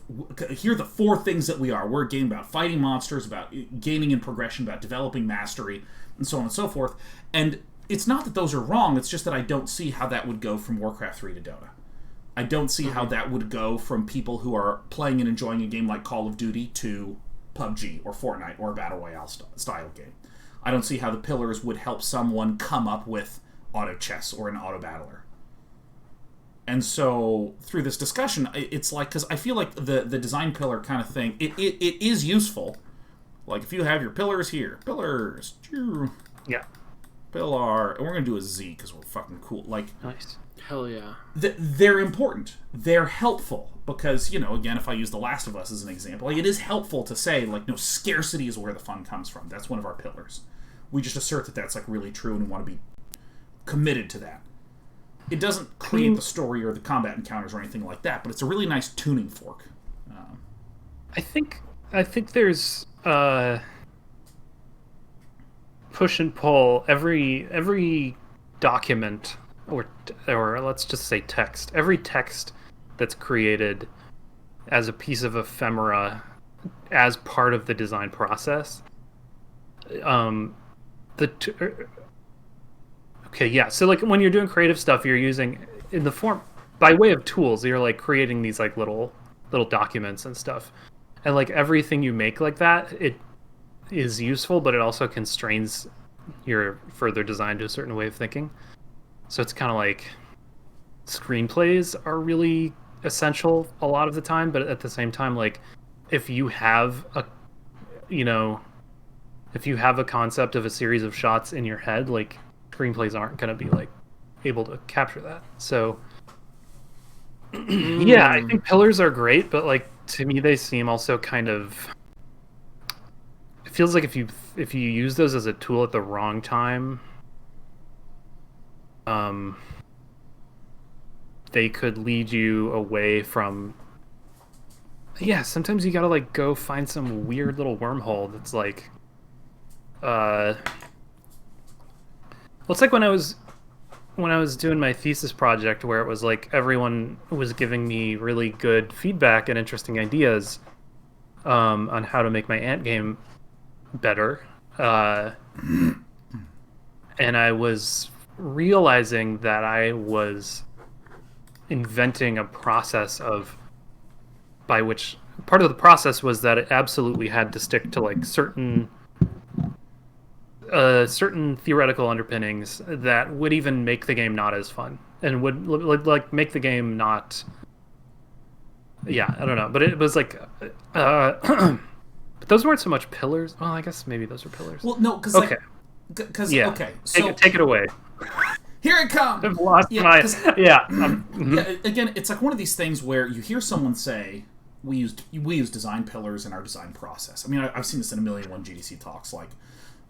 here are the four things that we are. We're a game about fighting monsters, about gaining in progression, about developing mastery, and so on and so forth. And it's not that those are wrong. It's just that I don't see how that would go from Warcraft 3 to Dota. I don't see how that would go from people who are playing and enjoying a game like Call of Duty to PUBG or Fortnite or a Battle Royale style game. I don't see how the pillars would help someone come up with auto chess or an auto battler. And so through this discussion, it's like, because I feel like the design pillar kind of thing, it is useful. Like if you have your pillars here, pillars, yeah, pillar, and we're gonna do a Z because we're fucking cool. Like, nice, hell yeah. They're important. They're helpful because, again, if I use The Last of Us as an example, like, it is helpful to say, like, no, scarcity is where the fun comes from. That's one of our pillars. We just assert that that's, like, really true and we want to be committed to that. It doesn't create the story or the combat encounters or anything like that, but it's a really nice tuning fork. I think there's push and pull. Every document or let's just say text. Every text that's created as a piece of ephemera as part of the design process. So like when you're doing creative stuff, you're using in the form by way of tools, you're like creating these like little documents and stuff, and like everything you make like that, it is useful, but it also constrains your further design to a certain way of thinking. So it's kind of like screenplays are really essential a lot of the time, but at the same time, like if you have a concept of a series of shots in your head, like screenplays aren't going to be like able to capture that. So yeah, I think pillars are great, but like to me they seem also kind of, it feels like if you use those as a tool at the wrong time, they could lead you away from, sometimes you gotta like go find some weird little wormhole that's like it's like when I was doing my thesis project, where it was like everyone was giving me really good feedback and interesting ideas on how to make my ant game better, and I was realizing that I was inventing a process by which part of the process was that it absolutely had to stick to like certain theoretical underpinnings that would even make the game not as fun, and would like make the game not. Yeah, I don't know, but it was like, but those weren't so much pillars. Well, I guess maybe those were pillars. Well, no, because okay, okay, so take it away. Here it comes. I've lost my. Again, it's like one of these things where you hear someone say, "We use design pillars in our design process." I mean, I've seen this in 1,000,001 GDC talks, like,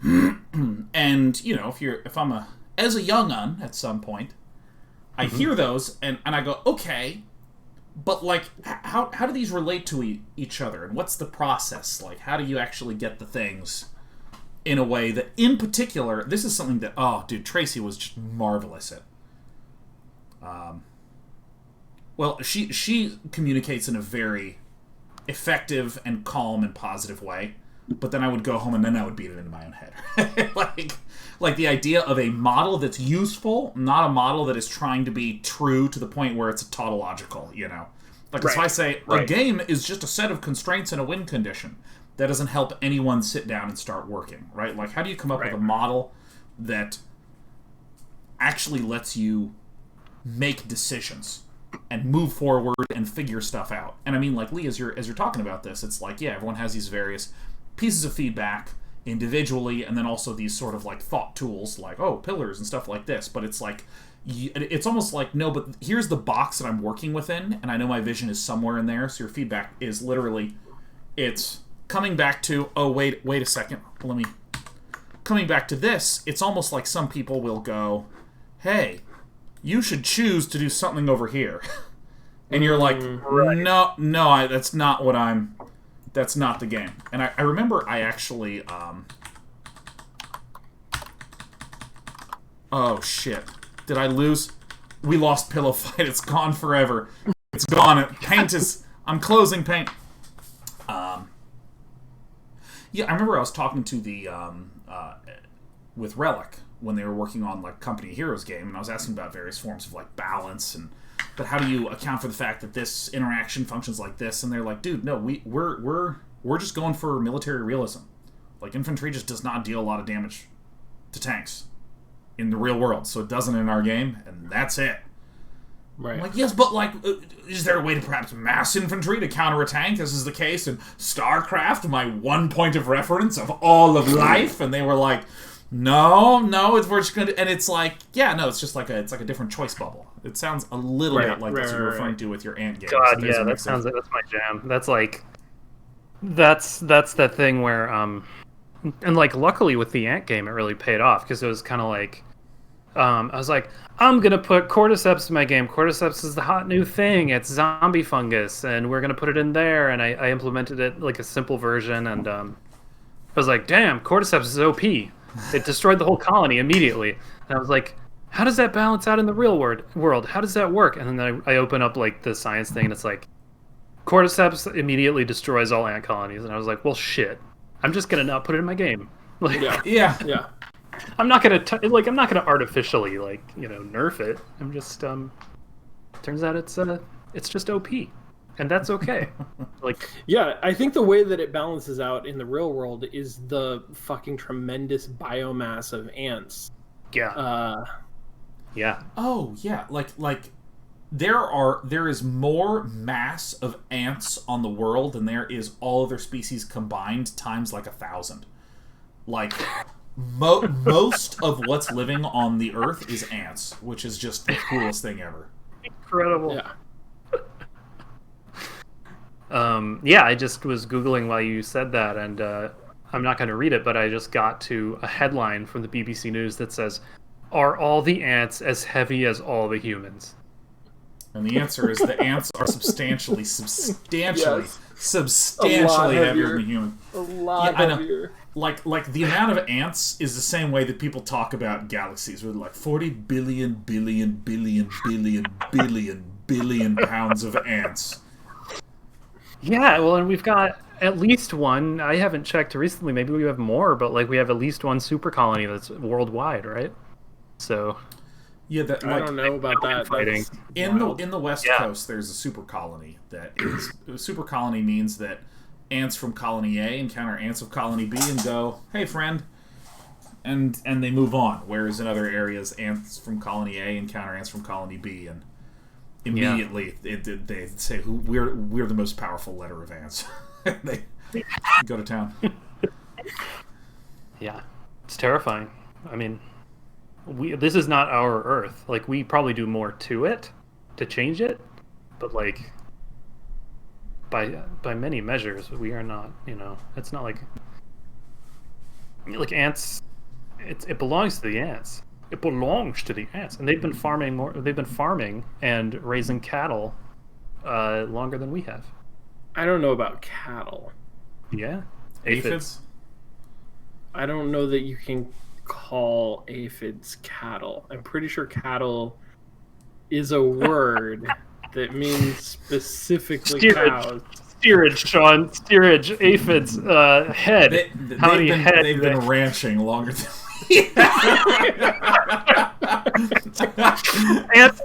and if I'm as a young un at some point, I hear those and I go, okay, but like, how do these relate to each other, and what's the process like? How do you actually get the things in a way that, in particular, this is something that, Tracy was just marvelous at. Well, she communicates in a very effective and calm and positive way, but then I would go home and then I would beat it into my own head. like the idea of a model that's useful, not a model that is trying to be true to the point where it's tautological, Like, right. If I say, a game is just a set of constraints and a win condition, that doesn't help anyone sit down and start working, right? Like, how do you come up with a model that actually lets you make decisions and move forward and figure stuff out? And I mean, like, Lee, as you're talking about this, it's like, everyone has these various pieces of feedback individually, and then also these sort of like thought tools like, pillars and stuff like this. But it's like, it's almost like, no, but here's the box that I'm working within, and I know my vision is somewhere in there. So your feedback is literally, it's coming back to, wait a second, coming back to this. It's almost like some people will go, hey, you should choose to do something over here. And you're like, no, that's not what that's not the game. And I remember I actually, oh shit. Did I lose? We lost Pillow Fight. It's gone forever. It's gone. I'm closing paint. Yeah, I remember I was talking to the, with Relic when they were working on like Company of Heroes game, and I was asking about various forms of like balance, but how do you account for the fact that this interaction functions like this? And they're like, dude, no, we're just going for military realism. Like, infantry just does not deal a lot of damage to tanks in the real world, so it doesn't in our game, and that's it. Right. I'm like, yes, but like, is there a way to perhaps mass infantry to counter a tank? This is the case in StarCraft, my one point of reference of all of life. And they were like, no, we're just gonna. And it's like, it's just like it's like a different choice bubble. It sounds a little bit like what you're referring to with your ant game. God, so that sounds like that's my jam. That's like, that's that thing where and like luckily with the ant game it really paid off, because it was kind of like. I was like, I'm going to put Cordyceps in my game. Cordyceps is the hot new thing. It's zombie fungus, and we're going to put it in there. And I implemented it like a simple version, and I was like, damn, Cordyceps is OP. It destroyed the whole colony immediately. And I was like, how does that balance out in the real world? How does that work? And then I open up like the science thing, and it's like, Cordyceps immediately destroys all ant colonies, and I was like, well, shit. I'm just gonna not put it in my game. Like, yeah. I'm not gonna I'm not gonna artificially nerf it. I'm just turns out it's just OP, and that's okay. I think the way that it balances out in the real world is the fucking tremendous biomass of ants. Yeah. Yeah. Oh yeah, like there is more mass of ants on the world than there is all other species combined times like 1,000. Like most of what's living on the earth is ants, which is just the coolest thing ever. Incredible. Yeah. I just was Googling while you said that, and I'm not going to read it, but I just got to a headline from the BBC News that says, "Are all the ants as heavy as all the humans?" And the answer is the ants are substantially Yes. heavier than human. A lot heavier. Like the amount of ants is the same way that people talk about galaxies, where like 40 billion billion pounds of ants. Yeah, well, and we've got at least one. I haven't checked recently. Maybe we have more, but we have at least one super colony that's worldwide, right? So. Yeah, I don't know about that. Fighting. In the West Coast, there's a super colony that is. A super colony means that ants from colony A encounter ants of colony B and go, "Hey, friend," and they move on. Whereas in other areas, ants from colony A encounter ants from colony B, and immediately they say, "We're the most powerful litter of ants." They go to town. Yeah, it's terrifying. I mean. This is not our Earth. We probably do more to it to change it, but by many measures, we are not. It's not like ants. It belongs to the ants. It belongs to the ants, and they've been farming more. They've been farming and raising cattle longer than we have. I don't know about cattle. Yeah, Aphids. I don't know that you can call aphids cattle. I'm pretty sure cattle is a word that means specifically cows. Steerage, Sean. Steerage, aphids, head. How many heads? They've been ranching longer than ants,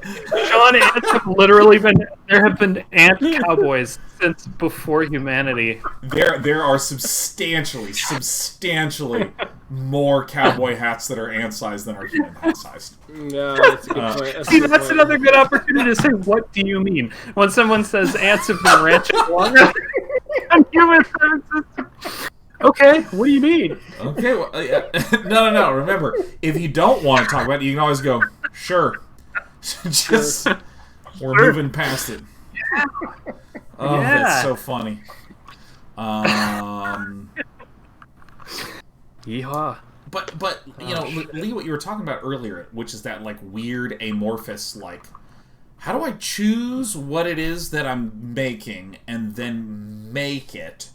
Sean, ants have literally been. There have been ant cowboys since before humanity. There are substantially more cowboy hats that are ant-sized than are human hat-sized. No, that's a good point. That's another good opportunity to say, what do you mean? When someone says ants have been ranching longer than humans have existed. Okay, what do you mean? Okay, well, no. Remember, if you don't want to talk about it, you can always go, sure. We're moving past it. Oh, Yeah. That's so funny. Yeehaw. But Lee, what you were talking about earlier, which is that weird amorphous how do I choose what it is that I'm making and then make it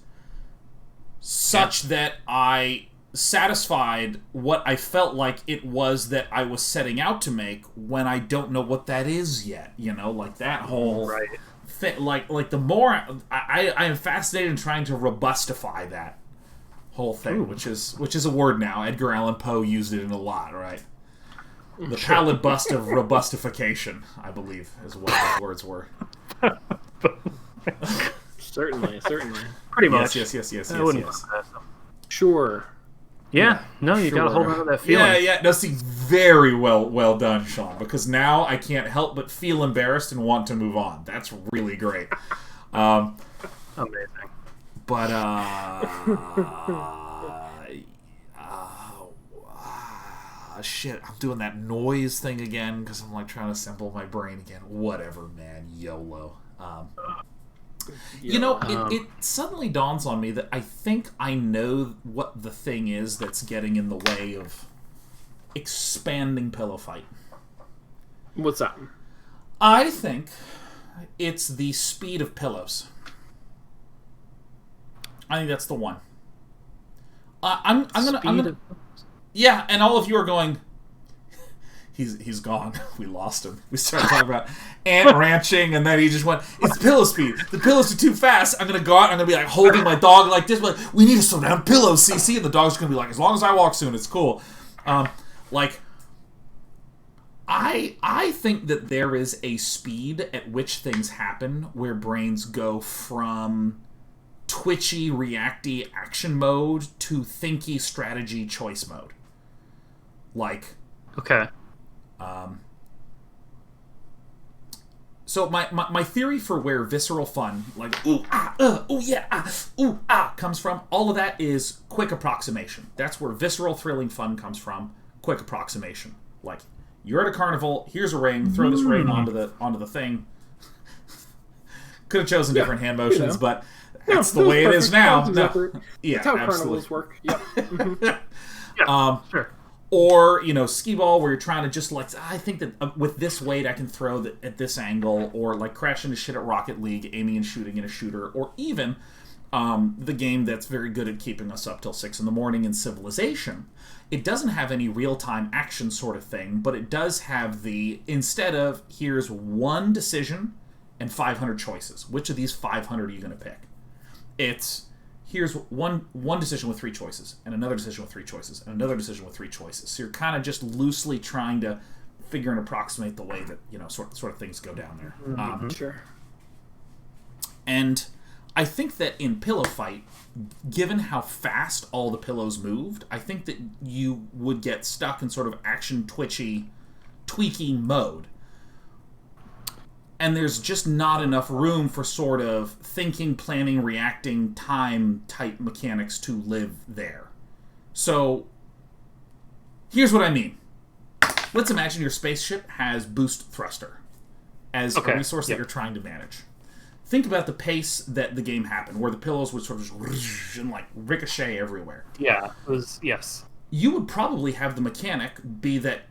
such that I satisfied what I felt like it was that I was setting out to make when I don't know what that is yet. That whole thing. The more I am fascinated in trying to robustify that whole thing, which is a word now. Edgar Allan Poe used it in a lot, right? The pallid bust of robustification, I believe, is what those words were. Certainly. Pretty much. Yes. Sure. Yeah. No, you gotta hold on to that feeling. Yeah. No, see, very well done, Sean. Because now I can't help but feel embarrassed and want to move on. That's really great. Amazing. But shit, I'm doing that noise thing again because I'm trying to assemble my brain again. Whatever, man. YOLO. It suddenly dawns on me that I think I know what the thing is that's getting in the way of expanding Pillow Fight. What's that? I think it's the speed of pillows. I think that's the one. I'm gonna. Yeah, and all of you are going. he's gone. We lost him. We started talking about ant ranching, and then he just went, it's pillow speed. The pillows are too fast. I'm going to go out, I'm going to be like holding my dog like this, like, we need to slow down pillows, CC. And the dog's going to be like, as long as I walk soon, it's cool. Like, I think that there is a speed at which things happen where brains go from twitchy, reacty action mode to thinky strategy choice mode. Like, okay. So my theory for where visceral fun, like ooh yeah, comes from, all of that is quick approximation. That's where visceral thrilling fun comes from. Quick approximation. Like, you're at a carnival, here's a ring, throw this ring onto the thing. Could have chosen different hand motions, but that's the way it is now. Yeah, that's how carnivals work. Yep. Sure. Or, skee ball where you're trying to just, like, I think that with this weight I can throw at this angle, or, like, crash into shit at Rocket League, aiming and shooting in a shooter, or even the game that's very good at keeping us up till 6 in the morning in Civilization. It doesn't have any real-time action sort of thing, but it does have instead of, here's one decision and 500 choices, which of these 500 are you going to pick? It's, here's one decision with 3 choices, and another decision with 3 choices, and another decision with 3 choices. So you're kind of just loosely trying to figure and approximate the way that, sort of things go down there. Sure. And I think that in Pillow Fight, given how fast all the pillows moved, I think that you would get stuck in sort of action twitchy, tweaking mode. And there's just not enough room for sort of thinking, planning, reacting, time type mechanics to live there. So, here's what I mean. Let's imagine your spaceship has boost thruster as a resource that you're trying to manage. Think about the pace that the game happened, where the pillows would sort of just and like ricochet everywhere. Yeah, it was, yes. You would probably have the mechanic be that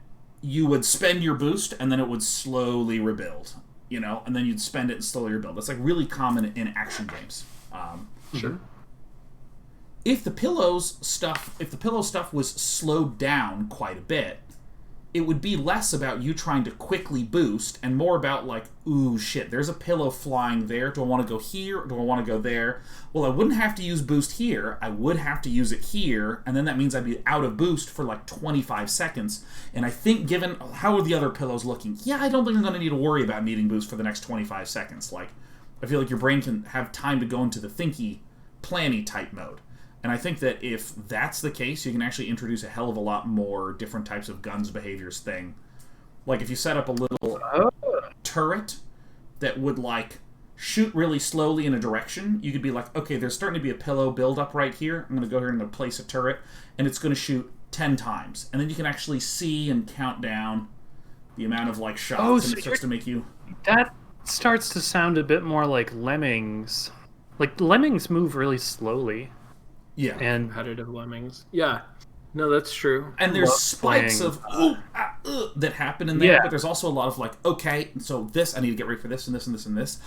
you would spend your boost and then it would slowly rebuild. And then you'd spend it and slowly rebuild. That's like really common in action games. Sure. If the pillow stuff was slowed down quite a bit, it would be less about you trying to quickly boost and more about like, ooh, shit, there's a pillow flying there. Do I want to go here or do I want to go there? Well, I wouldn't have to use boost here. I would have to use it here, and then that means I'd be out of boost for like 25 seconds. And I think given how are the other pillows looking, I don't think I'm going to need to worry about needing boost for the next 25 seconds. Like, I feel like your brain can have time to go into the thinky, planny type mode. And I think that if that's the case, you can actually introduce a hell of a lot more different types of guns behaviors thing. Like, if you set up a little turret that would, like, shoot really slowly in a direction, you could be like, okay, there's starting to be a pillow build-up right here. I'm going to go here and I'm going to place a turret, and it's going to shoot 10 times. And then you can actually see and count down the amount of, like, shots, and it starts to make you... That starts to sound a bit more like Lemmings. Like, Lemmings move really slowly. Yeah. And competitive Lemmings. Yeah. No, that's true. And there's spikes of that happen in there, but there's also a lot of like, okay, so this, I need to get ready for this and this and this and this.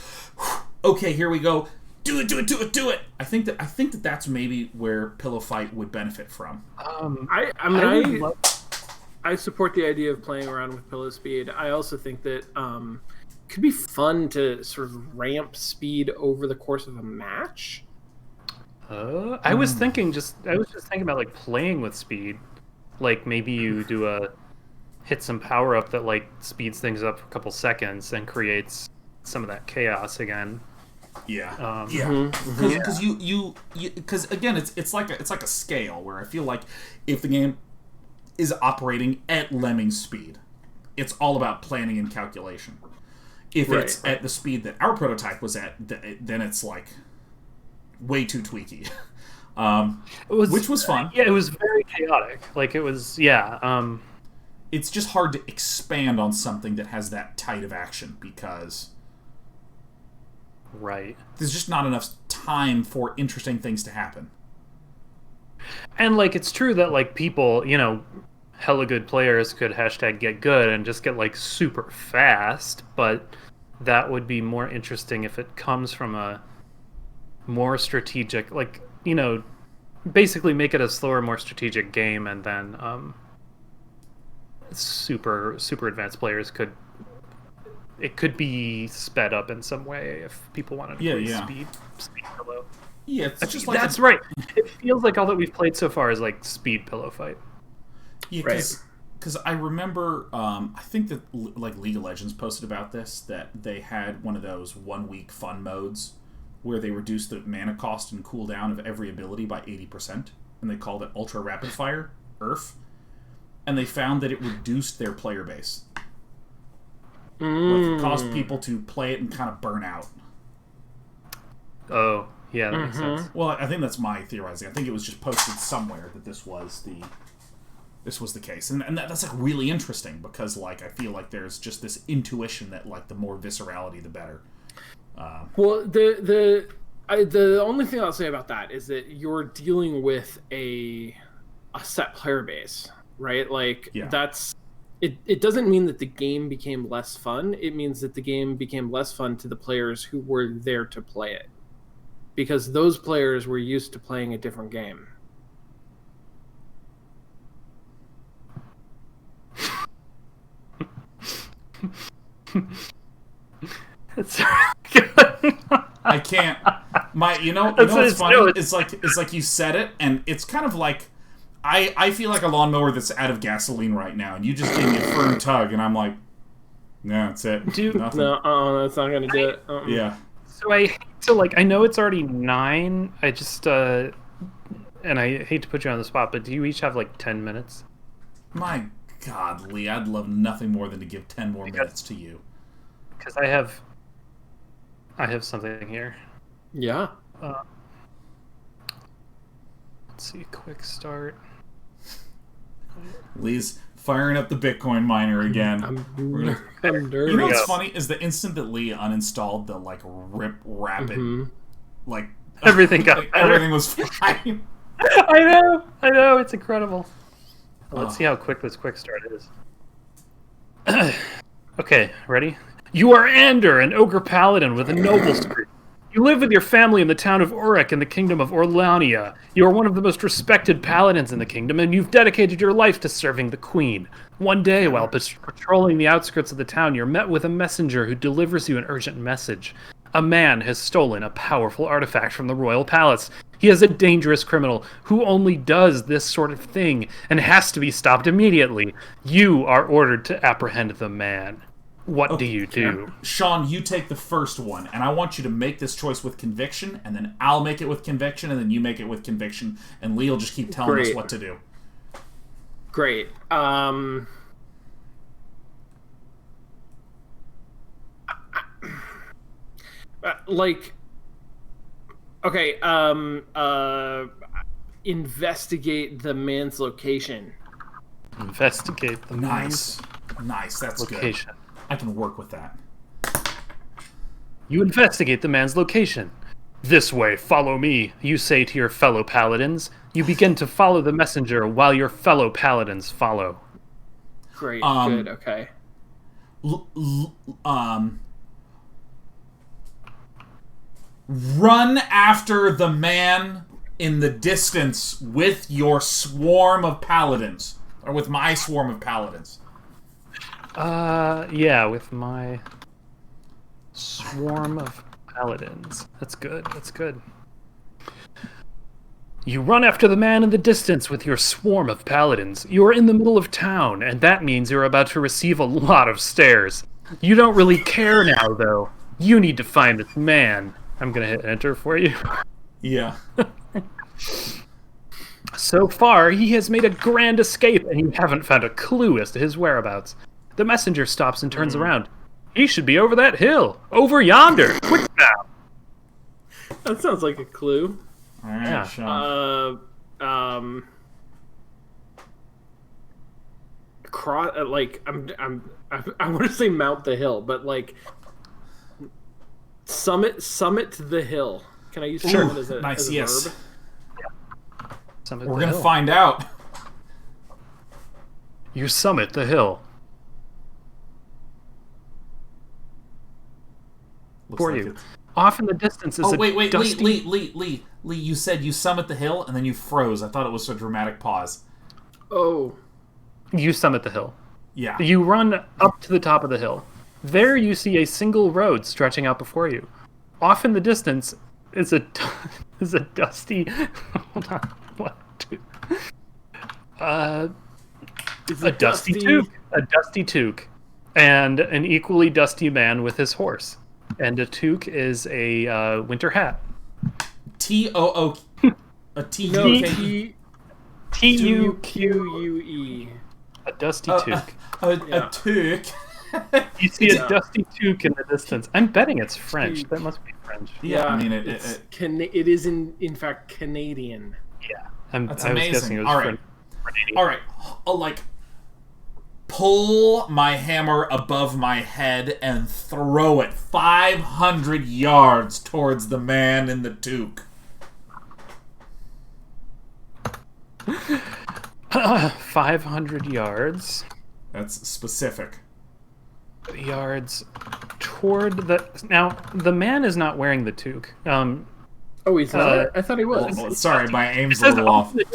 Okay, here we go. Do it. I think that that's maybe where Pillow Fight would benefit from. I support the idea of playing around with pillow speed. I also think that it could be fun to sort of ramp speed over the course of a match. I was just thinking about like playing with speed. Like maybe you hit some power up that like speeds things up a couple seconds and creates some of that chaos again. Yeah. Because again, it's like a scale where I feel like if the game is operating at Lemming speed, it's all about planning and calculation. If it's at the speed that our prototype was at, then it's like way too tweaky. Which was fun. Yeah, it was very chaotic. Like it was, it's just hard to expand on something that has that tight of action because there's just not enough time for interesting things to happen. And like it's true that like people, hella good players could #get good and just get like super fast, but that would be more interesting if it comes from a more strategic, like, basically make it a slower, more strategic game, and then super advanced players could be sped up in some way if people wanted to play speed pillow. Yeah, it's just like that's right. It feels like all that we've played so far is like speed pillow fight. Yeah, because I remember, I think that like League of Legends posted about this, that they had one of those 1 week fun modes where they reduced the mana cost and cooldown of every ability by 80%, and they called it Ultra Rapid Fire, URF, and they found that it reduced their player base. Like, it caused people to play it and kind of burn out. Oh, yeah, that makes sense. Well, I think that's my theorizing. I think it was just posted somewhere that this was the case, and that's like really interesting because like I feel like there's just this intuition that like the more viscerality, the better. Well, the only thing I'll say about that is that you're dealing with a set player base, right? Like that's it doesn't mean that the game became less fun. It means that the game became less fun to the players who were there to play it, because those players were used to playing a different game. It's good. I can't. You know what's funny? It's like you said it, and it's kind of like I feel like a lawnmower that's out of gasoline right now, and you just gave me a firm tug, and I'm like, no, that's it. Nothing. No, that's not gonna do it. Yeah. So I know it's already 9. I just and I hate to put you on the spot, but do you each have like 10 minutes? My God, Lee, I'd love nothing more than to give 10 more minutes to you. Because I have something here. Yeah. Let's see, quick start. Lee's firing up the Bitcoin miner again. I'm nervous. You know what's funny is the instant that Lee uninstalled the like rip rapid, like everything got like, everything was fine. I know, it's incredible. Let's see how quick this quick start is. Okay, ready? You are Ander, an ogre paladin with a noble spirit. You live with your family in the town of Uruk in the kingdom of Orlania. You are one of the most respected paladins in the kingdom, and you've dedicated your life to serving the queen. One day, while patrolling the outskirts of the town, you're met with a messenger who delivers you an urgent message. A man has stolen a powerful artifact from the royal palace. He is a dangerous criminal who only does this sort of thing and has to be stopped immediately. You are ordered to apprehend the man. What do you do? Sean, you take the first one, and I want you to make this choice with conviction, and then I'll make it with conviction, and then you make it with conviction, and Lee will just keep telling us what to do. Great. Investigate the man's location. Investigate the man's Nice, that's location. Good. I can work with that. You investigate the man's location. This way, follow me, you say to your fellow paladins. You begin to follow the messenger while your fellow paladins follow. Great, good, okay. Run after the man in the distance with your swarm of paladins. Or with my swarm of paladins. Yeah, with my swarm of paladins. That's good. You run after the man in the distance with your swarm of paladins. You are in the middle of town, and that means you're about to receive a lot of stares. You don't really care now, though. You need to find this man. I'm gonna hit enter for you. Yeah. So far, he has made a grand escape, and you haven't found a clue as to his whereabouts. The messenger stops and turns around. He should be over that hill. Over yonder. Quick now. That sounds like a clue. All right, Sean. I want to say mount the hill, but like summit the hill. Can I use summit as a verb? Summit We're gonna find out. You summit the hill. For you. Off in the distance is wait, dusty... Lee, you said you summit the hill and then you froze. I thought it was a dramatic pause. Oh. You summit the hill. Yeah. You run up to the top of the hill. There you see a single road stretching out before you. Off in the distance is a dusty. Hold on. What? A dusty toque. A dusty toque, and an equally dusty man with his horse. And a toque is a winter hat. T-O-O. A T-U-K-E. T-U-Q-U-E. A dusty toque. A toque. You see a dusty toque in the distance. I'm betting it's French. That must be French. Yeah, I mean, it is in fact Canadian. Yeah. That's I was amazing. guessing it was All right. French. All right. I'll, like, pull my hammer above my head and throw it 500 yards towards the man in the toque. 500 yards. That's specific. Yards toward the... Now, the man is not wearing the toque. Oh, he's not? I thought he was. Well, sorry, my aim's a little off. It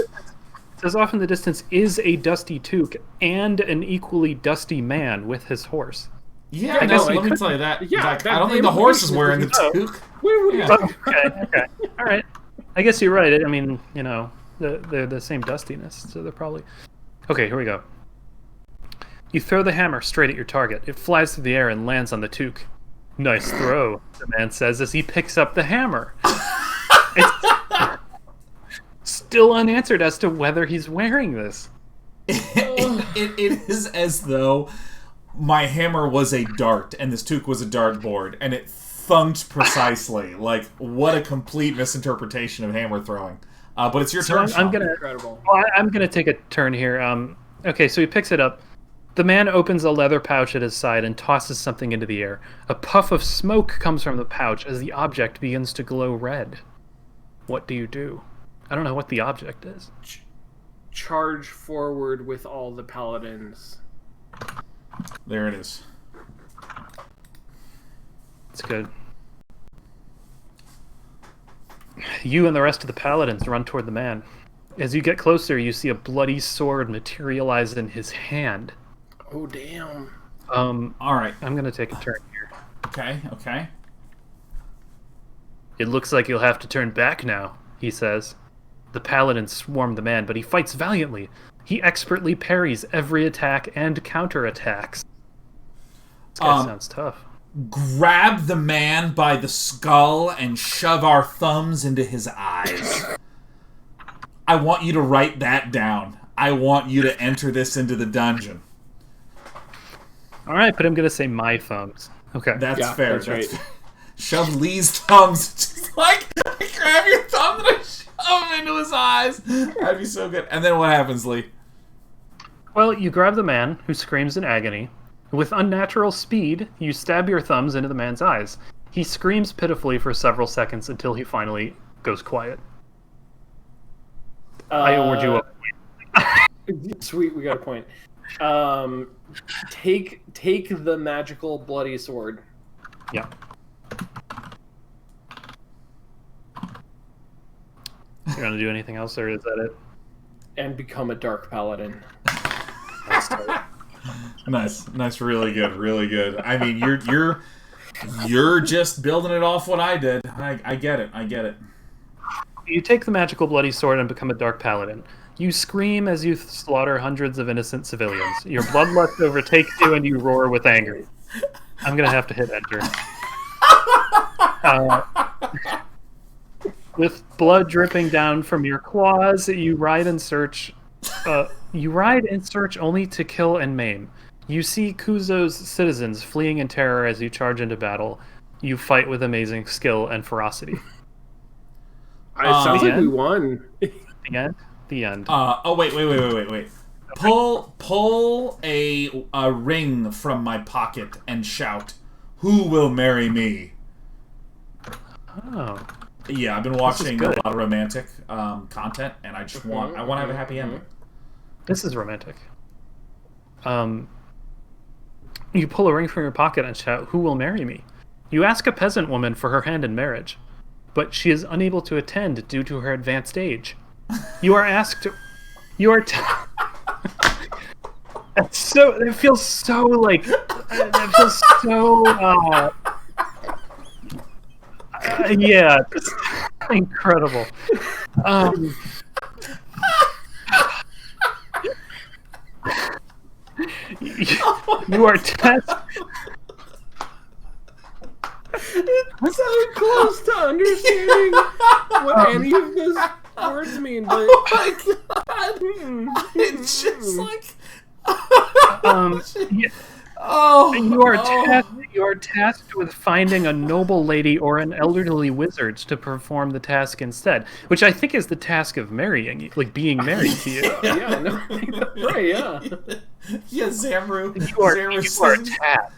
says off in the distance is a dusty toque and an equally dusty man with his horse. Yeah, I guess let me tell you that. Yeah, like, I don't think the horse is wearing the toque. Okay. All right. I guess you're right. I mean, you know, they're the same dustiness, so they're probably... Okay, here we go. You throw the hammer straight at your target. It flies through the air and lands on the toque. Nice throw, the man says as he picks up the hammer. It's still unanswered as to whether he's wearing this. It is as though my hammer was a dart and this toque was a dartboard, and it thunked precisely. Like, what a complete misinterpretation of hammer throwing. But it's your turn. I'm gonna take a turn here. Okay, so he picks it up. The man opens a leather pouch at his side and tosses something into the air. A puff of smoke comes from the pouch as the object begins to glow red. What do you do? I don't know what the object is. Charge forward with all the paladins. There it is. It's good. You and the rest of the paladins run toward the man. As you get closer, you see a bloody sword materialize in his hand. Oh, damn. All right. I'm going to take a turn here. Okay. It looks like you'll have to turn back now, he says. The paladins swarm the man, but he fights valiantly. He expertly parries every attack and counterattacks. This guy sounds tough. Grab the man by the skull and shove our thumbs into his eyes. I want you to write that down. I want you to enter this into the dungeon. All right, but I'm going to say my thumbs. Okay. That's fair. That's right. Fair. Shove Lee's thumbs. Just like, I grab your thumb and I shove him into his eyes. That'd be so good. And then what happens, Lee? Well, you grab the man, who screams in agony. With unnatural speed, you stab your thumbs into the man's eyes. He screams pitifully for several seconds until he finally goes quiet. I award you a... Sweet, we got a point. Take the magical bloody sword. Yeah. You want to do anything else, or is that it? And become a dark paladin. Nice, really good. I mean, you're just building it off what I did. I get it. You take the magical bloody sword and become a dark paladin. You scream as you slaughter hundreds of innocent civilians. Your bloodlust overtakes you and you roar with anger. I'm going to have to hit enter. With blood dripping down from your claws, you ride in search only to kill and maim. You see Kuzo's citizens fleeing in terror as you charge into battle. You fight with amazing skill and ferocity. It sounds like we won. The end. Wait. Pull a ring from my pocket and shout, "Who will marry me?" Oh. Yeah, I've been watching a lot of romantic content, and I just want to have a happy ending. This is romantic. You pull a ring from your pocket and shout, "Who will marry me?" You ask a peasant woman for her hand in marriage, but she is unable to attend due to her advanced age. You are It feels so like. It feels so. Yeah, just incredible. You are It's so close to understanding what any of those words mean, but Oh my god! It's just like. yeah, Oh, you are tasked with finding a noble lady or an elderly wizard to perform the task instead, which I think is the task of marrying you, like being married to you. yeah, no, right, yeah. Yeah, Zamru. You are Zamru tasked.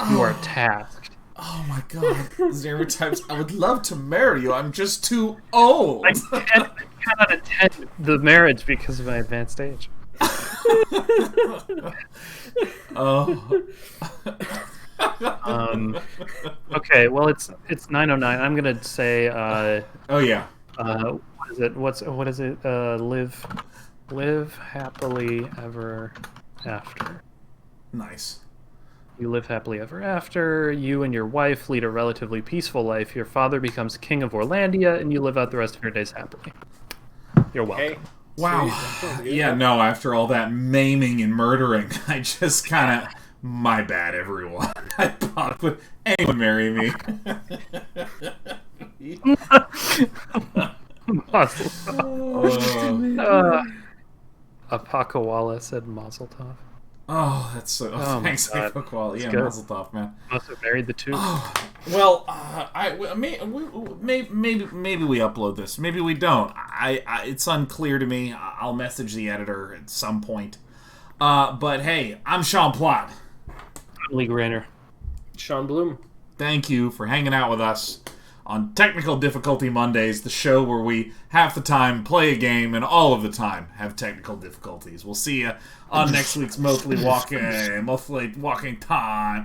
You are tasked. Oh my god. Zamru types, I would love to marry you, I'm just too old. I cannot attend the marriage because of my advanced age. Oh. Okay, well it's 9:09. I'm gonna say Oh yeah. what is it? What is it? Live happily ever after. Nice. You live happily ever after. You and your wife lead a relatively peaceful life. Your father becomes king of Orlandia, and you live out the rest of your days happily. You're welcome. Okay. Wow. Yeah, no, after all that maiming and murdering, I just kind of... My bad, everyone. I thought, would anyone marry me? Apakawala said Mazel Tov. Oh, that's so... Oh thanks, my God. Apakawala. Yeah, good. Mazel Tov, man. Must have married the two. Well, maybe we upload this. Maybe we don't. It's unclear to me. I'll message the editor at some point. But hey, I'm Sean Plott. Lee Grainer. Sean Bloom. Thank you for hanging out with us on Technical Difficulty Mondays, the show where we half the time play a game and all of the time have technical difficulties. We'll see you on next week's Mostly Walking Time.